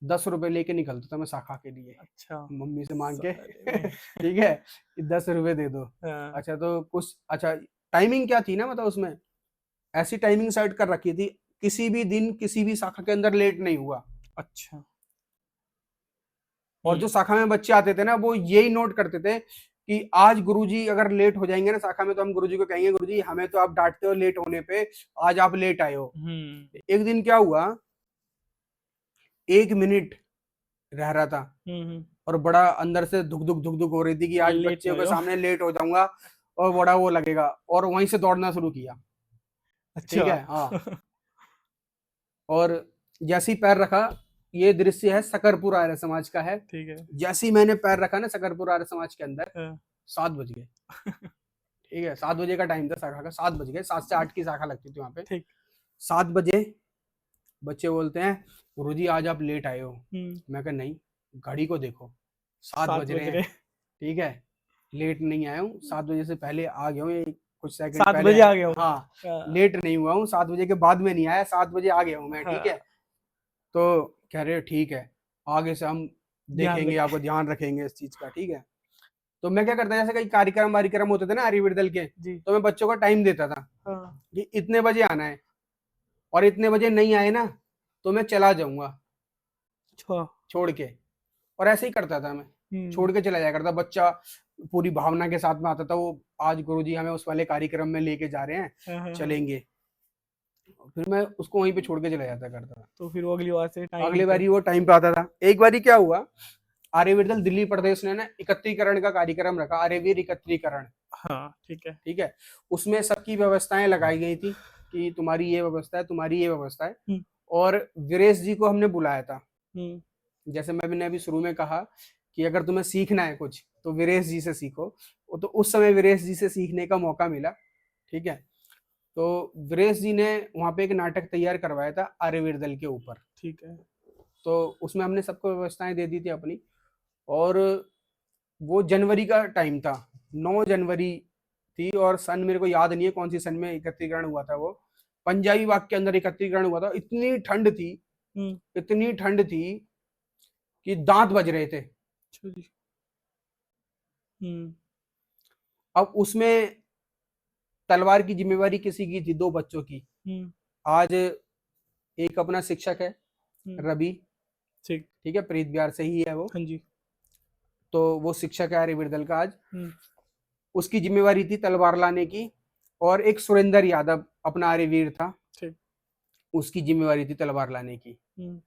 10 रुपए लेके निकलता था मैं शाखा के लिए, अच्छा। मम्मी से मांग के साले में। ठीक है, कि 10 रुपए दे दो। हाँ, अच्छा, तो कुछ, अच्छा, टाइमिंग क्या थी ना, मतलब उसमें ऐसी टाइमिंग सेट कर रखी थी, किसी भी दिन किसी भी शाखा के अंदर लेट नहीं हुआ। अच्छा। और जो शाखा में बच्चे आते थे ना, वो यही नोट करते थे कि आज गुरुजी अगर लेट हो जाएंगे ना शाखा में, तो हम गुरुजी को कहेंगे, गुरुजी हमें तो आप डांटते हो लेट होने पे, आज आप लेट आए हो। एक दिन क्या हुआ, 1 मिनट रह रहा था और बड़ा अंदर से धुक धुक धुक धुक हो रही थी कि आज लेट बच्चों ना के हो जाओ। सामने लेट हो जाऊंगा और बड़ा वो लगेगा, और वहीं से दौड़ना शुरू किया, ठीक अच्छा। है, हाँ। और जैसे ही पैर रखा, ये दृश्य है सकरपुर आर्य समाज का है, ठीक है। जैसे ही मैंने पैर रखा ना सकरपुर आर्य समाज के अंदर, हाँ, 7 बज गए, ठीक है, 7 बजे का टाइम था शाखा का, 7 बज गए, 7 से 8 की शाखा लगती थी वहां पे। ठीक। 7 बजे बच्चे बोलते हैं, गुरुजी आज आप लेट आए हो। मैं कहा नहीं, घड़ी को देखो, 7 7 बज बज रहे हैं, रहे। ठीक है, लेट नहीं आया हूँ, 7 बजे से पहले आ गया हूँ, ये कुछ सेकंड 7 पहले बजे आ गया हूँ। हाँ, हाँ, लेट नहीं हुआ हूँ, 7 बजे के बाद में नहीं आया, 7 बजे आ गया हूँ मैं, ठीक है। हाँ, तो कह रहे हो ठीक है, आगे से हम ध्यान देखेंगे, रख। आपको ध्यान रखेंगे इस चीज का, ठीक है। तो मैं क्या करता, जैसे कई कार्यक्रम वारिक्रम होते थे ना आर्यवीर दल के, जी। तो मैं बच्चों को टाइम देता था हाँ, कि इतने बजे आना है, और इतने बजे नहीं आए ना तो मैं चला जाऊंगा अच्छा। छोड़ के। और ऐसे ही करता था मैं, छोड़ के चला जाया करता, बच्चा पूरी भावना के साथ में आता था, वो आज गुरुजी हमें उस वाले कार्यक्रम में लेके जा रहे हैं, हाँ, हाँ, हाँ। चलेंगे, फिर मैं उसको वहीं पे छोड़ के चला जाता करता था। तो फिर वो अगली बार से टाइम अगली पे। बारी वो टाइम पे आता था। एक बारी क्या हुआ, आर्यवीर दल दिल्ली प्रदेश ने ना एकत्रीकरण का कार्यक्रम रखा, आर्यवीर एकत्रीकरण, हाँ, ठीक है। ठीक है। उसमें सबकी व्यवस्थाएं लगाई गई थी कि तुम्हारी ये व्यवस्था है, तुम्हारी ये व्यवस्था है। हम्म, और वीरेश जी को हमने बुलाया था, हम्म, जैसे मैंने अभी शुरू में कहा कि अगर तुम्हें सीखना है कुछ तो वीरेश जी से सीखो, तो उस समय वीरेश जी से सीखने का मौका मिला, ठीक है। तो वीरेश जी ने वहां पे एक नाटक तैयार करवाया था आर्यवीर दल के ऊपर, ठीक है। तो उसमें हमने सबको व्यवस्थाएं दे दी थी अपनी। और वो जनवरी का टाइम था, 9 जनवरी थी, और सन मेरे को याद नहीं है कौन सी सन में एकत्रीकरण हुआ था, वो पंजाबी बाग के अंदर एकत्रीकरण हुआ था। इतनी ठंड थी, हम्म, इतनी ठंड थी कि दांत बज रहे थे। अच्छा जी। हम्म, अब उसमें तलवार की जिम्मेवारी किसी की थी, 2 बच्चों की। हम्म, आज एक अपना शिक्षक है रवि, ठीक। ठीक है, प्रीत बिहार से ही है वो, हाँ जी। तो वो शिक्षक है आर्यवीर दल का आज। हम्म, उसकी जिम्मेवारी थी तलवार लाने की, और एक सुरेंद्र यादव अपना आर्यवीर था, ठीक। उसकी जिम्मेवारी थी तलवार लाने की। हम्म,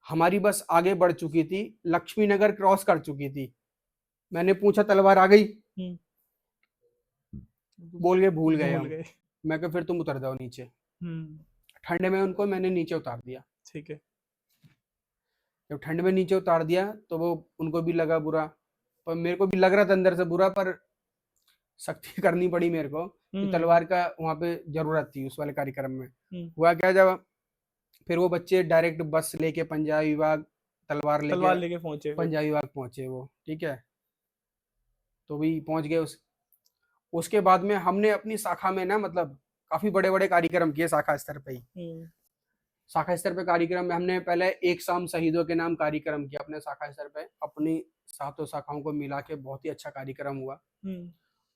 हमारी बस आगे बढ़ चुकी थी, लक्ष्मी नगर क्रॉस कर चुकी थी। मैंने पूछा तलवार आ गई, हम्म, बोल गए भूल गए भूल हम। गए। मैं कहा फिर तुम उतर जाओ नीचे। हम्म, ठंड में उनको मैंने नीचे उतार दिया। ठीक है। जब ठंड में नीचे उतार दिया तो वो उनको भी लगा बुरा, पर मेरे को भी लग रहा था अंदर से बुरा, पर सख्ती करनी पड़ी मेरे को कि तलवार का वहां पे जरूरत थी उस वाले कार्यक्रम में। हुआ क्या, जब फिर वो बच्चे डायरेक्ट बस लेके पंजाबी बाग तलवार तलवार लेके लेके पहुंचे फिर। पंजाबी बाग पहुंचे वो, ठीक है। तो भी पहुंच गए उसके बाद में हमने अपनी शाखा में ना मतलब काफी बड़े बड़े कार्यक्रम किए शाखा स्तर पे ही। शाखा स्तर पे कार्यक्रम में हमने पहले एक शाम शहीदों के नाम कार्यक्रम किया अपने शाखा स्तर पे, अपनी 7 शाखाओं को मिला के बहुत ही अच्छा कार्यक्रम हुआ।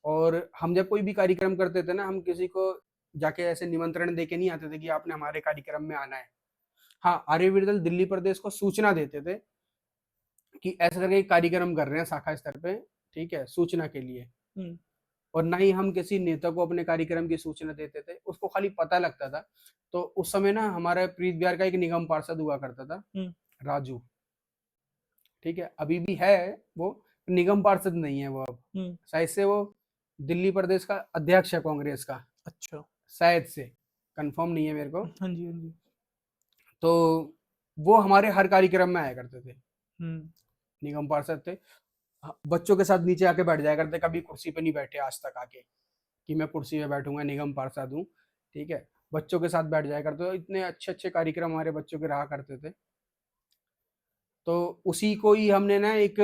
और हम जब कोई भी कार्यक्रम करते थे ना, हम किसी को जाके ऐसे निमंत्रण दे के नहीं आते थे कि आपने हमारे कार्यक्रम में आना है। हाँ, आर्यवीर दल दिल्ली प्रदेश को सूचना देते थे कि ऐसा करके एक कार्यक्रम कर रहे हैं शाखा स्तर पे, ठीक है, सूचना के लिए। और ना ही हम किसी नेता को अपने कार्यक्रम की सूचना देते थे, उसको खाली पता लगता था। तो उस समय ना हमारा प्रीत बिहार का एक निगम पार्षद हुआ करता था, राजू, ठीक है, अभी भी है वो, निगम पार्षद नहीं है वो अब, शायद से वो दिल्ली प्रदेश का अध्यक्ष है कांग्रेस का, अच्छा। शायद से, कंफर्म नहीं है मेरे को। हाँ जी, हाँ जी। तो वो हमारे हर कार्यक्रम में आया करते थे, निगम पार्षद थे। बच्चों के साथ नीचे आके बैठ जाया करते, कभी कुर्सी पे नहीं बैठे आज तक आके कि मैं कुर्सी पे बैठूंगा, निगम पार्षद हूँ, ठीक है, बच्चों के साथ बैठ जाया करते। तो इतने अच्छे अच्छे कार्यक्रम हमारे बच्चों के रहा करते थे। तो उसी को ही हमने ना एक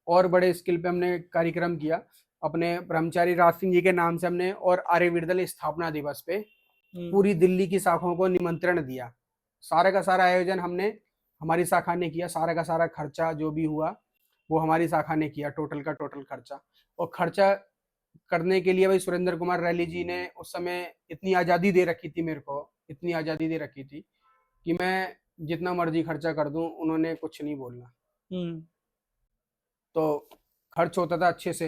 और बड़े स्किल पे हमने कार्यक्रम किया, अपने ब्रह्मचारी राज सिंह जी के नाम से हमने, और आर्य विरदल स्थापना दिवस पे पूरी दिल्ली की शाखाओं को निमंत्रण दिया। सारा का सारा आयोजन हमने, हमारी शाखा ने किया, सारा का सारा खर्चा जो भी हुआ वो हमारी शाखा ने किया, टोटल का टोटल खर्चा। और खर्चा करने के लिए भाई सुरेंद्र कुमार रैली जी ने उस समय इतनी आज़ादी दे रखी थी मेरे को, इतनी आज़ादी दे रखी थी कि मैं जितना मर्जी खर्चा कर दूं, उन्होंने कुछ नहीं बोलना। तो खर्च होता था अच्छे से।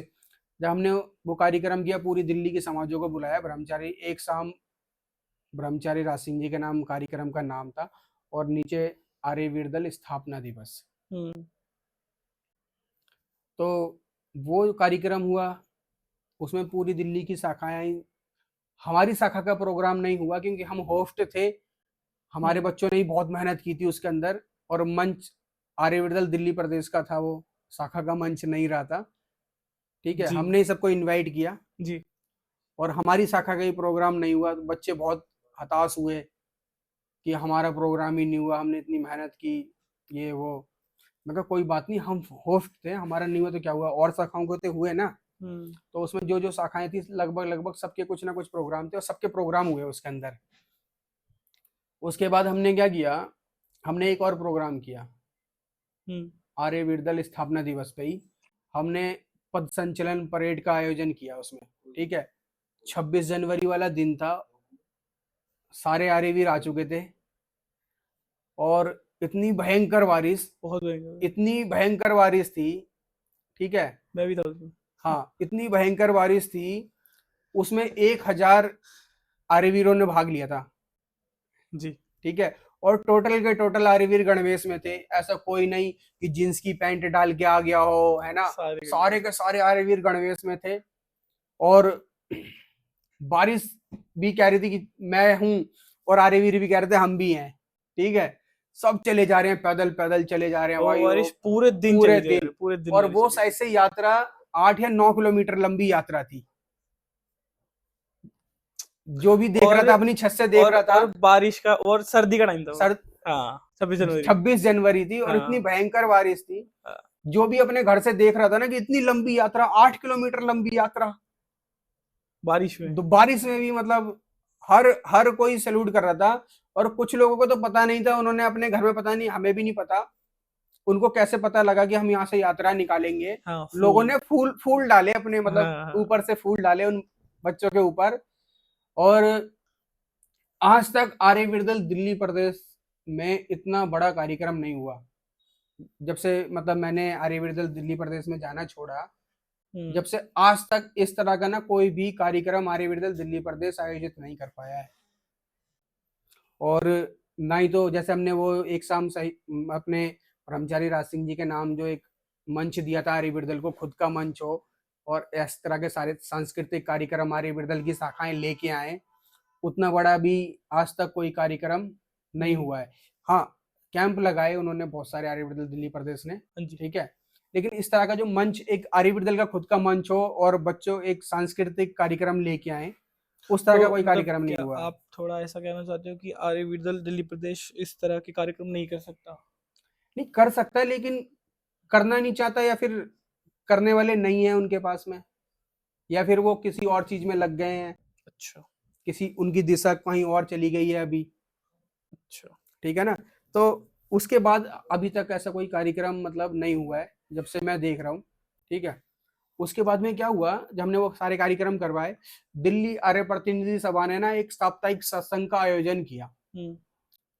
जब हमने वो कार्यक्रम किया, पूरी दिल्ली के समाजों को बुलाया, ब्रह्मचारी एक शाम, ब्रह्मचारी राज सिंह जी के नाम कार्यक्रम का नाम था, और नीचे आर्य विरदल स्थापना दिवस। तो वो कार्यक्रम हुआ, उसमें पूरी दिल्ली की शाखाएं आई। हमारी शाखा का प्रोग्राम नहीं हुआ क्योंकि हम होस्ट थे, हमारे बच्चों ने ही बहुत मेहनत की थी उसके अंदर, और मंच आर्य विरदल दिल्ली प्रदेश का था, वो शाखा का मंच नहीं रहा था, ठीक है, जी। हमने ही सबको इनवाइट किया जी। और हमारी शाखा का ही प्रोग्राम नहीं हुआ। तो बच्चे बहुत हताश हुए कि हमारा प्रोग्राम ही नहीं हुआ, हमने इतनी मेहनत की, ये वो। मैं कहा कोई बात नहीं, हम होस्ट थे, हमारा नहीं हुआ तो क्या हुआ, और शाखाओं को तो हुए ना। तो उसमें जो जो शाखाएं थी लगभग लगभग सबके कुछ ना कुछ प्रोग्राम थे, और सबके प्रोग्राम हुए उसके अंदर। उसके बाद हमने क्या किया, हमने एक और प्रोग्राम किया आर्य विरदल स्थापना दिवस पे ही। हमने पद संचलन परेड का आयोजन किया उसमें, ठीक है, 26 जनवरी वाला दिन था, सारे आर्यवीर आ चुके थे, और इतनी भयंकर बारिश, बहुत भयंकर। इतनी भयंकर बारिश थी, ठीक है, मैं भी था उसमें। हाँ, इतनी भयंकर बारिश थी, उसमें 1000 आर्यवीरों ने भाग लिया था, जी। ठीक है, और टोटल के टोटल आर्यवीर गणवेश में थे, ऐसा कोई नहीं कि जींस की पैंट डाल के आ गया हो, है ना, सारे के सारे आर्यवीर गणवेश में थे। और बारिश भी कह रही थी कि मैं हूं, और आर्यवीर भी कह रहे थे हम भी हैं, ठीक है, सब चले जा रहे हैं, पैदल पैदल चले जा रहे हैं भाई, बारिश पूरे दिन पूरे चली जा रही, दिन। पूरे दिन और बारिश वो चली। शायद से यात्रा 8 या 9 किलोमीटर लंबी यात्रा थी। जो भी देख रहा था अपनी छत से देख रहा था, और बारिश का, और सर्दी का टाइम था वो। सर, हाँ, 26 जनवरी। 26 जनवरी थी, और हाँ। इतनी भयंकर बारिश थी, हाँ। जो भी अपने घर से देख रहा था ना कि इतनी लंबी यात्रा, 8 किलोमीटर लंबी यात्रा बारिश में। बारिश में भी, मतलब हर हर कोई सैल्यूट कर रहा था। और कुछ लोगों को तो पता नहीं था, उन्होंने अपने घर में, पता नहीं, हमें भी नहीं पता, उनको कैसे पता लगा कि हम यहाँ से यात्रा निकालेंगे। हाँ, लोगों ने फूल फूल डाले अपने, मतलब हाँ। ऊपर से फूल डाले उन बच्चों के ऊपर। और आज तक आर्य विरदल दिल्ली प्रदेश में इतना बड़ा कार्यक्रम नहीं हुआ, जब से मतलब मैंने आर्य विरदल दिल्ली प्रदेश में जाना छोड़ा, जब से आज तक इस तरह का ना कोई भी कार्यक्रम आर्य विरदल दिल्ली प्रदेश आयोजित नहीं कर पाया है। और ना ही तो जैसे हमने वो एक शाम सही अपने ब्रह्मचारी राज सिंह जी के नाम जो एक मंच दिया था आर्य विरदल को, खुद का मंच हो, और इस तरह के सारे सांस्कृतिक कार्यक्रम आर्य विरदल की शाखाएं लेके आए, उतना बड़ा भी आज तक कोई कार्यक्रम नहीं हुआ है। हाँ, कैंप लगाए उन्होंने बहुत सारे आर्य विरदल दिल्ली प्रदेश ने, ठीक है, लेकिन इस तरह का जो मंच, एक आर्य विरदल का खुद का मंच हो और बच्चों एक सांस्कृतिक कार्यक्रम लेके आए, उस तरह तो का कोई मतलब कार्यक्रम नहीं क्या हुआ। आप थोड़ा ऐसा कहना चाहते हो कि आर्य विरदल दिल्ली प्रदेश इस तरह के कार्यक्रम नहीं कर सकता? नहीं कर सकता है, लेकिन करना नहीं चाहता, या फिर करने वाले नहीं है उनके पास में, या फिर वो किसी और चीज में लग गए हैं। अच्छा। किसी उनकी दिशा कहीं और चली गई है अभी। अच्छा। ठीक है ना। तो उसके बाद अभी तक ऐसा कोई कार्यक्रम मतलब नहीं हुआ है जब से मैं देख रहा हूँ। ठीक है। उसके बाद में क्या हुआ, जब हमने वो सारे कार्यक्रम करवाए, दिल्ली आर्य प्रतिनिधि सभा ने ना एक साप्ताहिक सत्संग का आयोजन किया।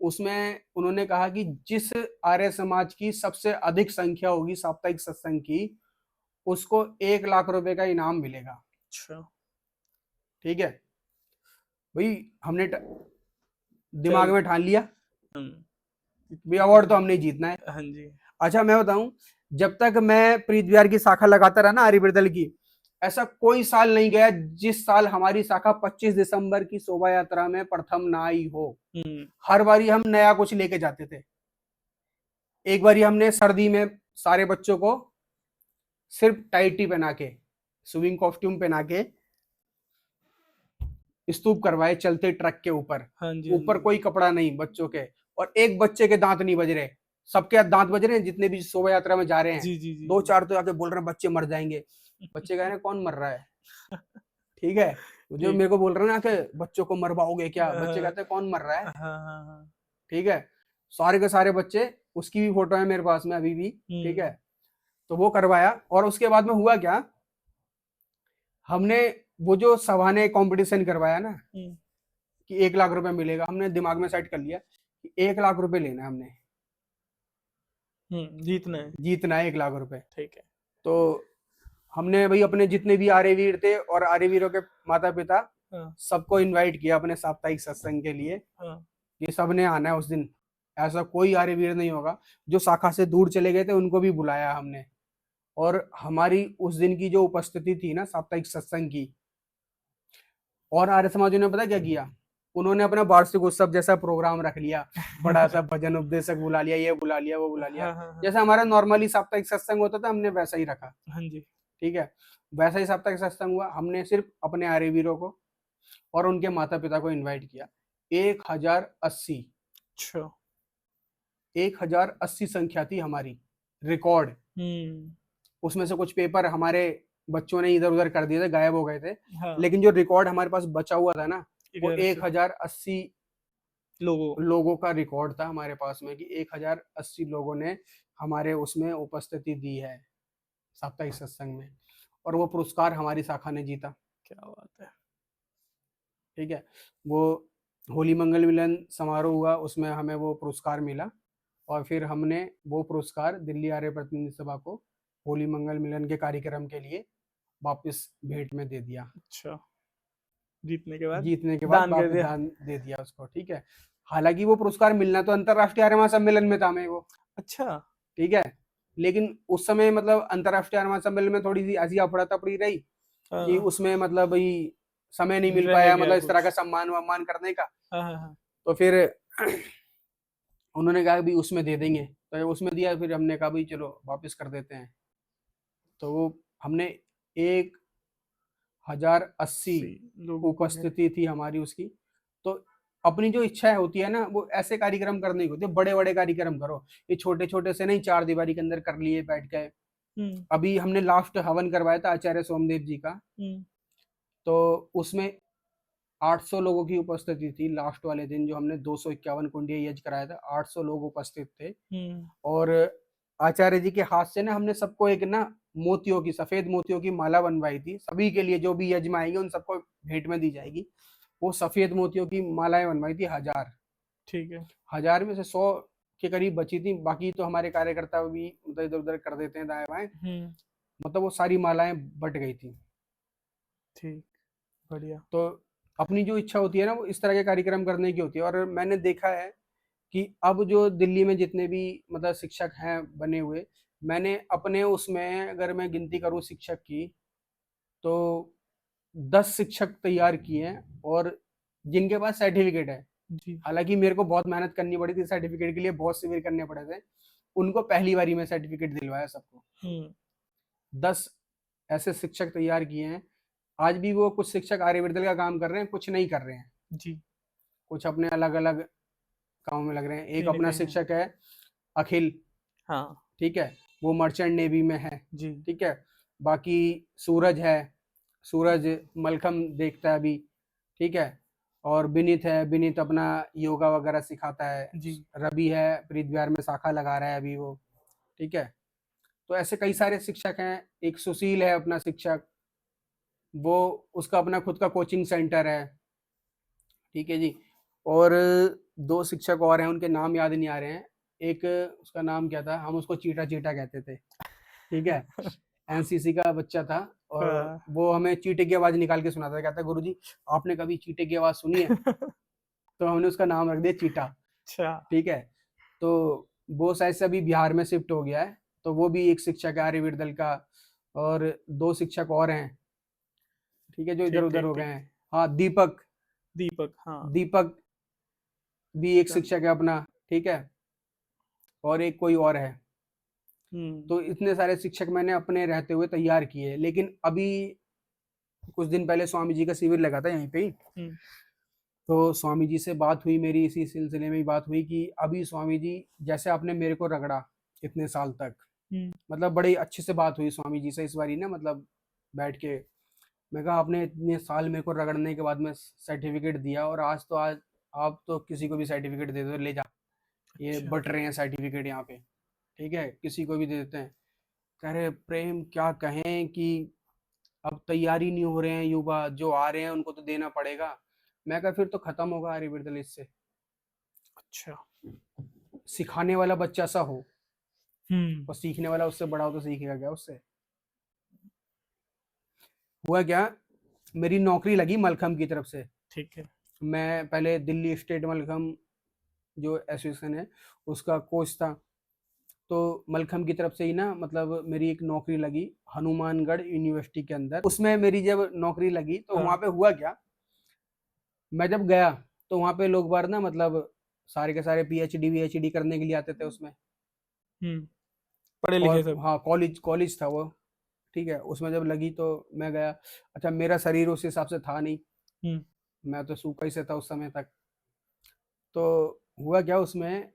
उसमें उन्होंने कहा कि जिस आर्य समाज की सबसे अधिक संख्या होगी साप्ताहिक सत्संग की, उसको 1 लाख रुपए का इनाम मिलेगा। अच्छा। ठीक है भाई, हमने दिमाग में ठान लिया भी अवार्ड तो हमने ही जीतना है। हाँ जी। अच्छा मैं बताऊं, जब तक मैं प्रीत विहार की शाखा लगाता रहा ना आर्यवीर की, ऐसा कोई साल नहीं गया जिस साल हमारी शाखा 25 दिसंबर की शोभा यात्रा में प्रथम ना आई हो। हर बारी हम नया कुछ लेके जाते थे। एक बारी हमने सर्दी में सारे बच्चों को सिर्फ टाइटी पहना के, स्विमिंग कॉस्ट्यूम पहना के स्तूप करवाए चलते ट्रक के ऊपर। हाँ जी, हाँ ऊपर जी। कोई कपड़ा नहीं बच्चों के, और एक बच्चे के दांत नहीं बज रहे, सबके दांत बज रहे हैं जितने भी शोभा यात्रा में जा रहे हैं। जी, जी, जी, दो जी। चार तो आके बोल रहे हैं बच्चे मर जाएंगे। बच्चे कह रहे हैं कौन मर रहा है, ठीक है, जो ठीक। मेरे को बोल रहे हैं ना कि बच्चों को मरवाओगे क्या, बच्चे हाँ, कहते हैं कौन मर रहा है, हाँ, हाँ, हाँ। ठीक है। सारे के सारे बच्चे, उसकी भी फोटो है मेरे पास में अभी भी, ठीक है। तो वो करवाया, और उसके बाद में हुआ क्या, हमने वो जो सभा ने कंपटीशन करवाया ना कि 1 लाख रुपए मिलेगा, हमने दिमाग में सेट कर लिया कि 1 लाख रुपए लेना है हमने, जीतना है। जीतना है 1 लाख रुपए। ठीक है। तो हमने भाई अपने जितने भी आर्यवीर थे और आर्यवीरों के माता पिता हाँ, सबको इनवाइट किया अपने साप्ताहिक सत्संग के लिए। हाँ। ये सब ने आना है उस दिन, ऐसा कोई आर्यवीर नहीं होगा। जो शाखा से दूर चले गए थे उनको भी बुलाया हमने। और हमारी उस दिन की जो उपस्थिति थी ना साप्ताहिक सत्संग की, और आर्य समाजों ने पता क्या किया, उन्होंने अपना वार्षिक उत्सव जैसा प्रोग्राम रख लिया, बड़ा सा भजन उपदेशक बुला लिया, ये बुला लिया, वो बुला लिया। हाँ, हाँ, हाँ। जैसा हमारा नॉर्मली साप्ताहिक सत्संग होता था हमने वैसा ही रखा, हाँ जी। ठीक है। वैसा ही साप्ताहिक सत्संग हुआ। हमने सिर्फ अपने आर्यवीरों को और उनके माता पिता को इनवाइट किया। 1080 अच्छा। 1080 संख्या थी हमारी, रिकॉर्ड। उसमें से कुछ पेपर हमारे बच्चों ने इधर उधर कर दिए थे, गायब हो गए थे। हाँ। लेकिन जो रिकॉर्ड हमारे पास बचा हुआ था ना, वो 1080 1080 लोगों। लोगों का रिकॉर्ड था हमारे पास में कि 1080 लोगों ने हमारे उसमें उपस्थिति दी है साप्ताहिक सत्संग में। और वो पुरस्कार हमारी शाखा ने जीता। क्या बात है। ठीक है, वो होली मंगल मिलन समारोह हुआ, उसमें हमें वो पुरस्कार मिला। और फिर हमने वो पुरस्कार दिल्ली आर्य प्रतिनिधि सभा को होली मंगल मिलन के कार्यक्रम के लिए वापस भेंट में दे दिया। अच्छा। जीतने के बाद जीतने के बाद दान कर वापस दिया। दान दे दिया उसको, ठीक है। हालांकि वो पुरस्कार मिलना तो अंतरराष्ट्रीय आर्य महासम्मेलन में था हमें वो, अच्छा। ठीक है। लेकिन उस समय मतलब अंतरराष्ट्रीय आर्य महासम्मेलन में थोड़ी सी ऐसी अफड़ा तफड़ी रही कि हाँ, उसमें मतलब भाई समय नहीं मिल रह पाया, गया मतलब इस तरह का कुछ। सम्मान वम्मान करने का। हाँ, हाँ, हाँ। तो फिर उन्होंने कहा भी उसमें दे देंगे, तो उसमें दिया। फिर हमने कहा भाई चलो वापस कर देते हैं। तो वो हमने 1080 लोगों को उपस्थिति थी हमारी उसकी। तो अपनी जो इच्छा होती है ना, वो ऐसे कार्यक्रम करने की होती है, बड़े बड़े कार्यक्रम करो, ये छोटे छोटे से नहीं, चार दीवारी के अंदर कर लिए बैठ गए। अभी हमने लास्ट हवन करवाया था आचार्य सोमदेव जी का, तो उसमें 800 लोगों की उपस्थिति थी। लास्ट वाले दिन जो हमने 251 कुंडीय यज्ञ कराया था, 800 लोग उपस्थित थे। और आचार्य जी के हाथ से ना हमने सबको एक ना मोतियों की, सफेद मोतियों की माला बनवाई थी। सभी के लिए जो भी यज्ञ में आएंगे उन सबको भेंट में दी जाएगी। वो सफेद मोतियों की मालाएं बनवाई थी 1000। ठीक है। 1000 में से 100 के करीब बची थी, बाकी तो हमारे कार्यकर्ता भी मतलब इधर उधर कर देते हैं दाएं बाएं। मतलब वो सारी मालाएं बट गई थी। ठीक, बढ़िया। तो अपनी जो इच्छा होती है ना, वो इस तरह के कार्यक्रम करने की होती है। और मैंने देखा है कि अब जो दिल्ली में जितने भी मतलब शिक्षक हैं बने हुए, मैंने अपने उसमें अगर मैं गिनती करूं शिक्षक की, तो 10 शिक्षक तैयार किए हैं और जिनके पास सर्टिफिकेट है। जी। हालांकि मेरे को बहुत मेहनत करनी पड़ी थी सर्टिफिकेट के लिए, बहुत शिविर करने पड़े थे। उनको पहली बारी में सर्टिफिकेट दिलवाया सबको। 10 ऐसे शिक्षक तैयार किए हैं। आज भी वो कुछ शिक्षक आर्यवर्धन का काम कर रहे हैं, कुछ नहीं कर रहे हैं जी। कुछ अपने अलग अलग कामों में लग रहे हैं। एक कहीं न अपना कहीं। शिक्षक है अखिल, हाँ। ठीक है, वो मर्चेंट नेवी में है, जी। ठीक है। बाकी सूरज है, सूरज मलखम देखता है अभी, ठीक है। और विनीत है, विनीत अपना योगा वगैरह सिखाता है। जी। रवि है, प्रीत विहार में शाखा लगा रहा है अभी वो, ठीक है। तो ऐसे कई सारे शिक्षक हैं। एक सुशील है अपना शिक्षक, वो उसका अपना खुद का कोचिंग सेंटर है, ठीक है जी। और 2 शिक्षक और हैं, उनके नाम याद नहीं आ रहे हैं। एक उसका नाम क्या था, हम उसको चीटा चीटा कहते थे, ठीक है। एनसीसी का बच्चा था और हाँ। वो हमें चीटे की आवाज निकाल के सुनाता था। कहता गुरुजी आपने कभी चीटे की आवाज सुनी है? तो हमने उसका नाम रख दिया चीटा, अच्छा। ठीक है। तो वो शायद से अभी बिहार में शिफ्ट हो गया है, तो वो भी एक शिक्षक है आर्यवीर दल का, और 2 शिक्षक और हैं, ठीक है, जो ठीक इधर-उधर ठीक हो गए ठीक। हैं। हाँ, दीपक दीपक, हाँ। दीपक भी एक अच्छा। शिक्षक है अपना, ठीक है, और एक कोई और है। हम्म। तो इतने सारे शिक्षक मैंने अपने रहते हुए तैयार किए, लेकिन अभी कुछ दिन पहले स्वामी जी का शिविर लगा था यहीं पे ही, हम्म। तो स्वामी जी से बात हुई मेरी, इसी सिलसिले में ही बात हुई कि अभी स्वामी जी, जैसे आपने मेरे को रगड़ा इतने साल तक, हम्म। मतलब बड़ी अच्छे से बात हुई स्वामी जी से इस बारी ना, मतलब बैठ के मैं कहा आपने इतने साल मेरे को रगड़ने के बाद में सर्टिफिकेट दिया, और आज आप तो किसी को भी सर्टिफिकेट दे दो, ले जा, ये अच्छा। बट रहे हैं सर्टिफिकेट यहाँ पे, ठीक है, किसी को भी दे देते हैं। कह रहे प्रेम क्या कहें कि अब तैयारी नहीं हो रहे हैं युवा, जो आ रहे हैं उनको तो देना पड़ेगा। मैं कहा फिर तो खत्म होगा आर्यवीर दल इससे, अच्छा। सिखाने वाला बच्चा सा हो हम्म। और सीखने वाला उससे बड़ा हो, तो सीखेगा क्या उससे। हुआ क्या, मेरी नौकरी लगी मलखम की तरफ से। ठीक है। मैं पहले दिल्ली स्टेट मलखम जो एसोसिएशन है उसका कोच था, तो मलखम की तरफ से ही ना, मतलब मेरी एक नौकरी लगी हनुमानगढ़ यूनिवर्सिटी के अंदर। उसमें मेरी जब नौकरी लगी तो हाँ। वहाँ पे हुआ क्या, मैं जब गया तो वहाँ पे लोग बार ना, मतलब सारे के सारे पीएचडी वीएचडी करने के लिए आते थे उसमें, हम्म। पढ़े लिखे और सब। हाँ कॉलेज कॉलेज था वो, ठीक है। उसमें जब लगी तो मैं गया, अच्छा मेरा शरीर उस हिसाब से था नहीं, हम्म। मैं तो सूखा ही से था उस समय तक। तो हुआ क्या उसमें,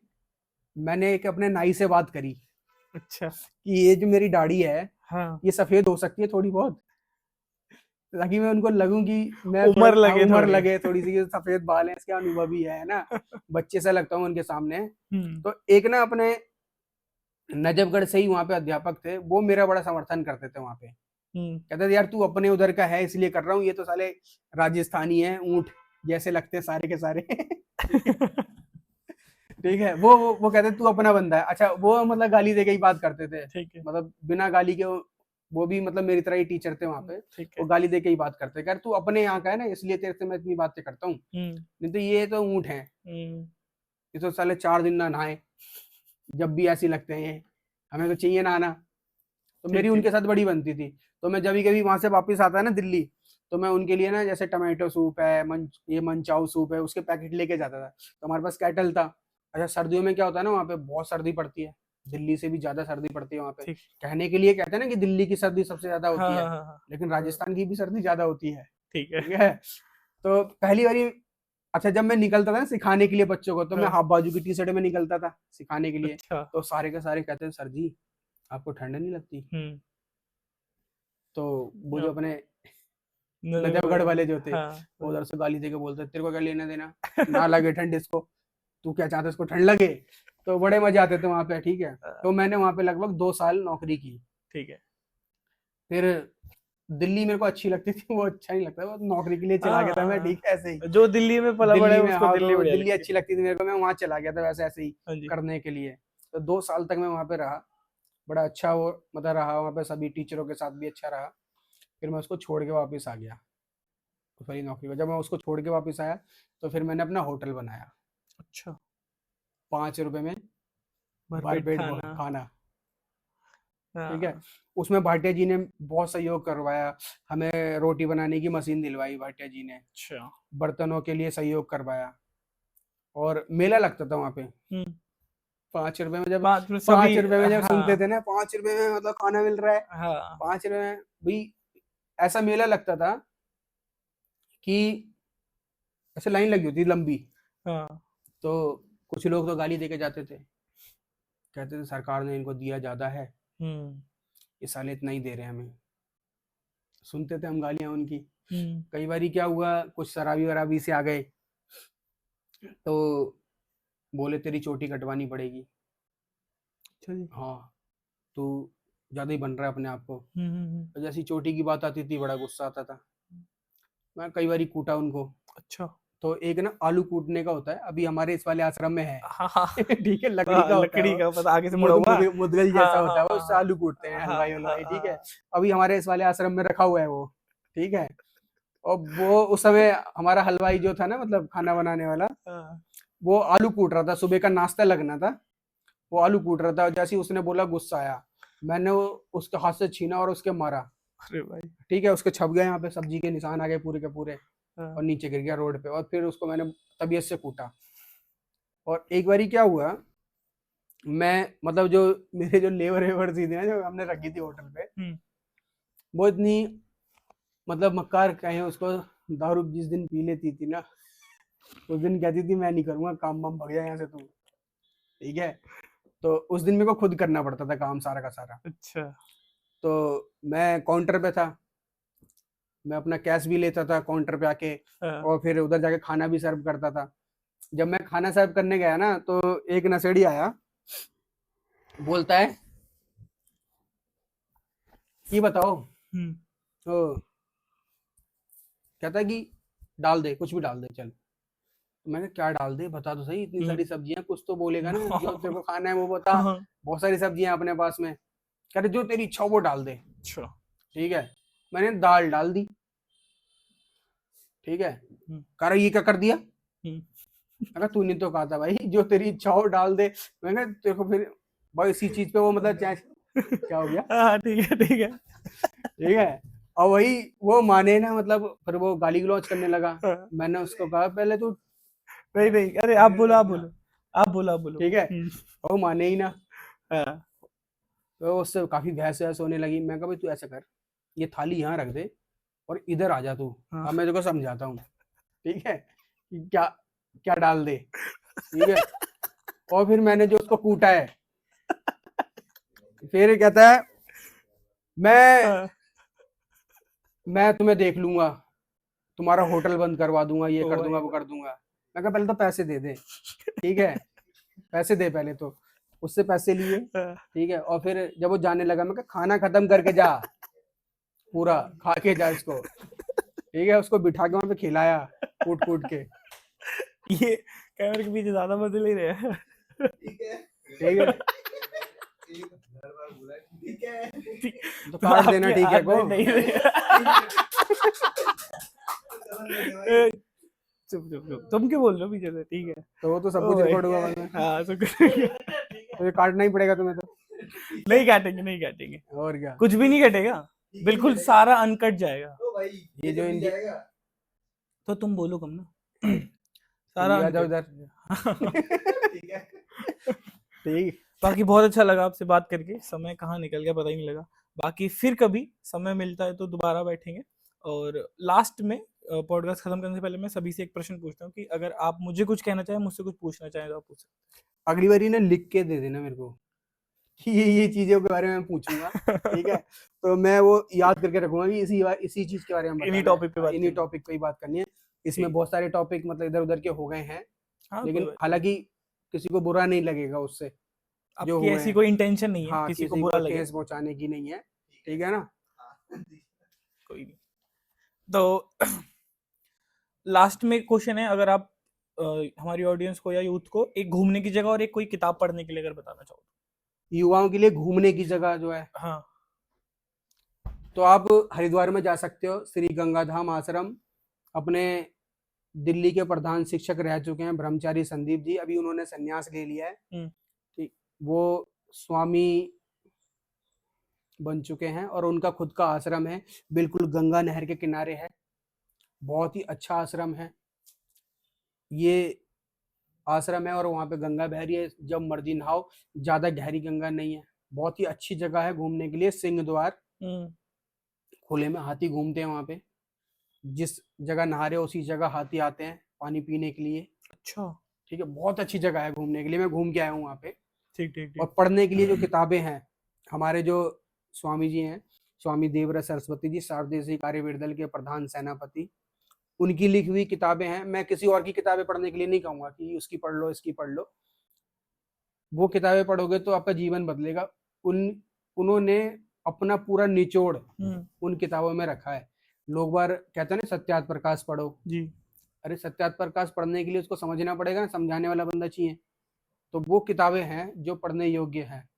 मैंने एक अपने नाई से बात करी अच्छा। कि ये जो मेरी दाढ़ी है हाँ। ये सफेद हो सकती है थोड़ी बहुत, ताकि मैं उनको लगूं कि मैं थोड़ा उम्र लगे उम्र थोड़ी। लगे थोड़ी सी, सफेद बाल है इसके, अनुभवी है ना, बच्चे सा लगता हूँ उनके सामने। हम्म। तो एक ना अपने नजफगढ़ से ही वहाँ पे अध्यापक थे, वो मेरा बड़ा समर्थन करते थे वहाँ पे, हम्म। कहते थे यार तू अपने उधर का है इसलिए कर रहा हूँ, ये तो साले राजस्थानी है, ऊंट जैसे लगते हैं सारे के सारे ठीक है, ठीक है। वो कहते तू अपना बंदा है। अच्छा वो मतलब गाली दे के ही बात करते थे, ठीक है। मतलब बिना गाली के वो भी मतलब मेरी तरह ही टीचर थे वहाँ पे, ठीक वो है। गाली दे के ही बात करते, यार तू अपने यहाँ का है ना इसलिए तेरे से मैं इतनी बातें करता हूँ, हम्म। नहीं तो ये तो ऊंट है, हम्म। ये तो साले 4 दिन ना नहाए, जब भी ऐसी लगते हैं ये, हमें तो चाहिए नहाना। तो मेरी ठीक ठीक। उनके साथ बड़ी बनती थी। तो मैं जब कभी वहां से वापस आता है ना दिल्ली, तो मैं उनके लिए ना जैसे टमाटो सूप है, ये मनचाऊ सूप है, उसके पैकेट लेके जाता था। तो हमारे पास कैटल था। अच्छा सर्दियों में क्या होता है ना, वहाँ पे बहुत सर्दी पड़ती है, दिल्ली से भी ज्यादा सर्दी पड़ती है वहाँ पे। ठीक। कहने के लिए कहते हैं ना कि दिल्ली की सर्दी सबसे ज्यादा हाँ होती हाँ है, हाँ हाँ। लेकिन राजस्थान की भी सर्दी ज्यादा होती है, ठीक है। ठीक है। तो पहली बारी, अच्छा जब मैं निकलता था ना सिखाने के लिए बच्चों को, तो मैं हाँ। हाफ बाजू की टी शर्ट में निकलता था सिखाने के लिए। अच्छा। तो सारे के सारे कहते हैं सर जी आपको ठंड नहीं लगती। हम्म। तो वो जो हाँ, अपने नजर नजफगढ़ वाले जो थे, हाँ। वो उधर से गाली देके बोलते तेरे को क्या लेना देना, ना लगे ठंड इसको, तू क्या चाहता है इसको ठंड लगे। तो बड़े मजे आते थे वहां पे, ठीक है। तो मैंने वहां पे लगभग 2 साल नौकरी की। ठीक है। फिर दिल्ली मेरे को अच्छी लगती थी, वो अच्छा नहीं लगता, वो नौकरी के लिए चला हाँ गया था मैं, हाँ, ठीक है ऐसे ही। जो दिल्ली में पला बड़ा है दिल्ली में, उसको हाँ दिल्ली तो बढ़िया दिल्ली लगती है। अच्छी लगती थी मेरे को, मैं वहां चला गया था वैसे ऐसे ही हाँ जी। करने के लिए। तो 2 साल तक मैं वहां पे रहा, बड़ा अच्छा वो मतलब रहा वहां पे, सभी टीचरों के साथ भी अच्छा रहा। फिर मैं उसको छोड़ के वापस आ गया उस वाली नौकरी को। जब मैं उसको छोड़ के वापस आया तो फिर मैंने अपना होटल बनाया, अच्छा। 5 रुपए में भरपेट भरपेट खाना। खाना, ठीक है। हाँ। उसमें भाटिया जी ने बहुत सहयोग करवाया, हमें रोटी बनाने की मशीन दिलवाई भाटिया जी ने, अच्छा। बर्तनों के लिए सहयोग करवाया, और मेला लगता था वहाँ पे। हम्म। 5 रुपए में जब, पाँच में सभी। 5 रुपए में जब सुनते थे हाँ ना, 5 रुपए में मतलब खाना मिल रहा है, हाँ 5 रुपए में भाई, ऐसा मेला लगता था कि ऐसे लाइन लगी होती थी लंबी। हाँ। तो कुछ लोग तो गाली देके जाते थे, कहते थे सरकार ने इनको दिया ज्यादा है, हम्म। ये साले इतना ही दे रहे हैं हमें। सुनते थे हम गालियां उनकी। हम्म। कई बारी क्या हुआ, कुछ शराबी वराबी से आ गए, तो बोले तेरी चोटी कटवानी पड़ेगी। चलिए। हाँ, तू ज्यादा ही बन रहा है अपने आप को। हम्म। तो जैसी चोटी की बात आती थी बड़ा गुस्सा आता था, मैं कई बारी कूटा उनको। अच्छा। तो एक ना आलू कूटने का होता है, अभी हमारे इस वाले आश्रम में है हाँ हाँ ठीक है, लकड़ी हाँ, का होता है लकड़ी वो, का पता आगे से मुड़ा हुआ। मुदगल हाँ जैसा होता हाँ है वो, उससे हाँ आलू कूटते हैं हाँ हलवाई हाँ हलवाई, ठीक है। हाँ अभी हमारे इस वाले आश्रम में रखा हुआ है वो, ठीक है। और वो उस समय हमारा हलवाई जो था ना, मतलब खाना बनाने वाला, हाँ। वो आलू कूट रहा था, सुबह का नाश्ता लगना था। वो आलू कूट रहा था, जैसे ही उसने बोला गुस्सा आया, मैंने वो उसके हाथ से छीना और उसके मारा। अरे भाई। ठीक है, उसके छप गए यहाँ पे, सब्जी के निशान आ गए पूरे के पूरे, हाँ। और नीचे गिर गया रोड पे, और फिर उसको मैंने तबीयत से कूटा। और एक बारी क्या हुआ, मैं मतलब जो मेरे जो लेबर वेबर थी ना, जो हमने रखी थी होटल पे, वो इतनी मतलब मक्कार कहें उसको, दारू जिस दिन पी लेती थी ना, उस दिन कहती थी मैं नहीं करूंगा काम, बम भग जाए यहाँ से तू। ठीक है, तो उस दिन मेरे को खुद करना पड़ता था काम सारा का सारा। अच्छा। तो मैं काउंटर पे था, मैं अपना कैश भी लेता था काउंटर पे आके, हाँ। और फिर उधर जाके खाना भी सर्व करता था। जब मैं खाना सर्व करने गया ना, तो एक नशेड़ी आया, बोलता है कि बताओ, तो कहता है कि डाल दे, कुछ भी डाल दे चल। तो मैंने क्या डाल दे, बता तो सही, इतनी सारी सब्जियां, कुछ तो बोलेगा ना, जो तेरे को खाना है वो बता, हाँ। बहुत सारी सब्जियां अपने पास में। कह रहे जो तेरी इच्छा हो वो डाल दे। अच्छा। ठीक है, मैंने दाल डाल दी। ठीक है, कह रहा ये क्या कर दिया। अगर तूने तो कहा था भाई जो तेरी इच्छा हो डाल दे। मैंने तेरे को फिर भाई इसी चीज पे वो मतलब क्या हो गया। हाँ ठीक है ठीक है। ठीक है, और वही वो माने ना, मतलब फिर वो गाली गलौज करने लगा। हाँ। मैंने उसको कहा पहले तू, नहीं नहीं, अरे आप बोलो आप बोलो आप बोलो आप बोलो। ठीक है, और वो माने ही ना। हाँ। तो उससे काफी बहस वहस होने लगी। मैं कहा भाई तू ऐसा कर, ये थाली यहाँ रख दे और इधर आ जा तू, हाँ। अब मैं तेरे को समझाता हूँ। ठीक है, कि क्या क्या डाल दे। ठीक है, और फिर मैंने जो उसको कूटा है, फिर कहता है हाँ। मैं तुम्हें देख लूंगा, तुम्हारा होटल बंद करवा दूंगा, ये ओ कर भाई दूंगा वो कर दूंगा। मैं कहा पहले तो पैसे दे दे। ठीक है, पैसे दे पहले तो। उससे पैसे लिए। हाँ। ठीक है, और फिर जब वो जाने लगा, मैं कहा खाना खत्म करके जा, पूरा खा के जा इसको। ठीक है, उसको बिठा के वहां पे खिलाया कूट कूट के। ये कैमरे के पीछे ज्यादा मजे ले रहे हैं। ठीक है, तो काट देना, आपके ठीक है को। नहीं नहीं। चुप चुप चुप, तुम क्यों बोल रहे हो पीछे से? ठीक है, तो वो तो सब ओ कुछ भाई। रिकॉर्ड होगा बाद में, हाँ सब कुछ। नहीं तो ये काटना ही पड़ेगा तुम्हें तो। काटेंगे नहीं काटेंगे, और क्या, कुछ भी नहीं कटेगा, बिल्कुल सारा अनकट जाएगा। ये जो इनकी, तो तुम बोलो कम ना। सारा आ जाओ अनकट इधर। ठीक, बाकी बहुत अच्छा लगा आपसे बात करके, समय कहाँ निकल गया पता ही नहीं लगा। बाकी फिर कभी समय मिलता है तो दोबारा बैठेंगे। और लास्ट में पॉडकास्ट खत्म करने से पहले मैं सभी से एक प्रश्न पूछता हूँ कि अगर आप मुझे कुछ कहना चाहें, मुझसे कुछ पूछना चाहें तो आप पूछ अगली बारी ना लिख के दे देना मेरे को कि ये चीजों के बारे में मैं पूछूंगा। ठीक है, तो मैं वो याद करके रखूंगा कि इसी चीज के बारे में इन्हीं बताना है, टॉपिक पे बात इन्हीं करनी है। टॉपिक पे ही बात करनी है। इसमें ठीक। बहुत सारे टॉपिक मतलब इधर उधर के हो गए हैं, हाँ कोई लेकिन बात नहीं, हालांकि किसी को बुरा नहीं लगेगा उससे जो आपकी हुए ऐसी हैं। कोई इंटेंशन नहीं है हाँ, किसी को किसी बुरा को लगे। ठेस पहुंचाने की नहीं है। ठीक है ना। कोई नहीं। तो लास्ट में क्वेश्चन है, अगर आप हमारी ऑडियंस को या यूथ को एक घूमने की जगह और एक कोई किताब पढ़ने के लिए अगर बताना चाहो तो? युवाओं के लिए घूमने की जगह जो है, हाँ। तो आप हरिद्वार में जा सकते हो, श्री गंगाधाम आश्रम। अपने दिल्ली के प्रधान शिक्षक रह चुके हैं ब्रह्मचारी संदीप जी, अभी उन्होंने संन्यास ले लिया है। ठीक, वो स्वामी बन चुके हैं और उनका खुद का आश्रम है, बिल्कुल गंगा नहर के किनारे है। बहुत ही अच्छा आश्रम है ये, आश्रम है और वहाँ पे गंगा बह रही है, जब मर्जी नहाओ, ज्यादा गहरी गंगा नहीं है। बहुत ही अच्छी जगह है घूमने के लिए। सिंह द्वार, खुले में हाथी घूमते हैं वहाँ पे, जिस जगह नहा रहे हो उसी जगह हाथी आते हैं पानी पीने के लिए। अच्छा। ठीक है, बहुत अच्छी जगह है घूमने के लिए, मैं घूम के आया हूँ वहाँ पे। ठीक ठीक और ठीक। पढ़ने के लिए जो किताबें हैं, हमारे जो स्वामी जी हैं, स्वामी देवव्रत सरस्वती जी, सारदेशी कार्यविदल के प्रधान सेनापति, उनकी लिखी हुई किताबें हैं। मैं किसी और की किताबें पढ़ने के लिए नहीं कहूंगा कि उसकी पढ़ लो इसकी पढ़ लो, वो किताबें पढ़ोगे तो आपका जीवन बदलेगा। उन्होंने अपना पूरा निचोड़ उन किताबों में रखा है। लोग बार कहते हैं ना सत्यार्थ प्रकाश पढ़ो जी। अरे सत्यार्थ प्रकाश पढ़ने के लिए उसको समझना पड़ेगा ना, समझाने वाला बंदा चाहिए। तो वो किताबें हैं जो पढ़ने योग्य हैं।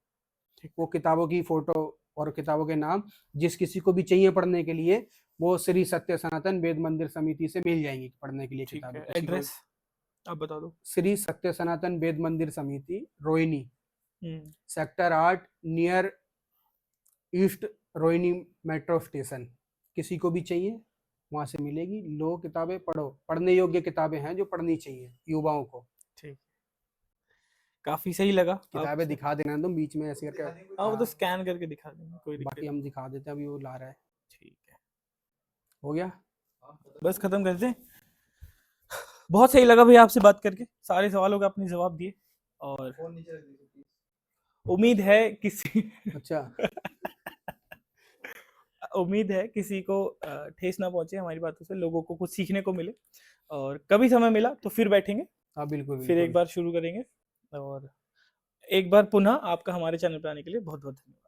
वो किताबों की फोटो और किताबों के नाम जिस किसी को भी चाहिए पढ़ने के लिए, वो श्री सत्य सनातन वेद मंदिर समिति से मिल जाएंगी पढ़ने के लिए ठीक किताबें। है, एड्रेस आप बता दो। श्री सत्य सनातन वेद मंदिर समिति, Rohini, sector 8 near east Rohini metro station. किसी को भी चाहिए वहां से मिलेगी। लो किताबें पढ़ो, पढ़ने योग्य किताबें हैं जो पढ़नी चाहिए युवाओं को। ठीक, काफी सही लगा किताबें आपसे। दिखा देना तुम बीच में ऐसे करके। हाँ, वो तो हाँ, स्कैन करके दिखा देंगे, कोई दिक्कत बाकी हम दिखा देते हैं, अभी वो ला रहा है। ठीक है, हो गया। बस खत्म करते हैं। बहुत सही लगा भैया आपसे बात करके, सारे सवालों का आपने जवाब दिए, और उम्मीद है किसी अच्छा उम्मीद है किसी को ठेस ना पहुंचे हमारी बातों से, लोगों को कुछ सीखने को मिले, और कभी समय मिला तो फिर बैठेंगे, हाँ बिल्कुल फिर एक बिल्कुल। बार शुरू करेंगे। और एक बार पुनः आपका हमारे चैनल पर आने के लिए बहुत बहुत धन्यवाद।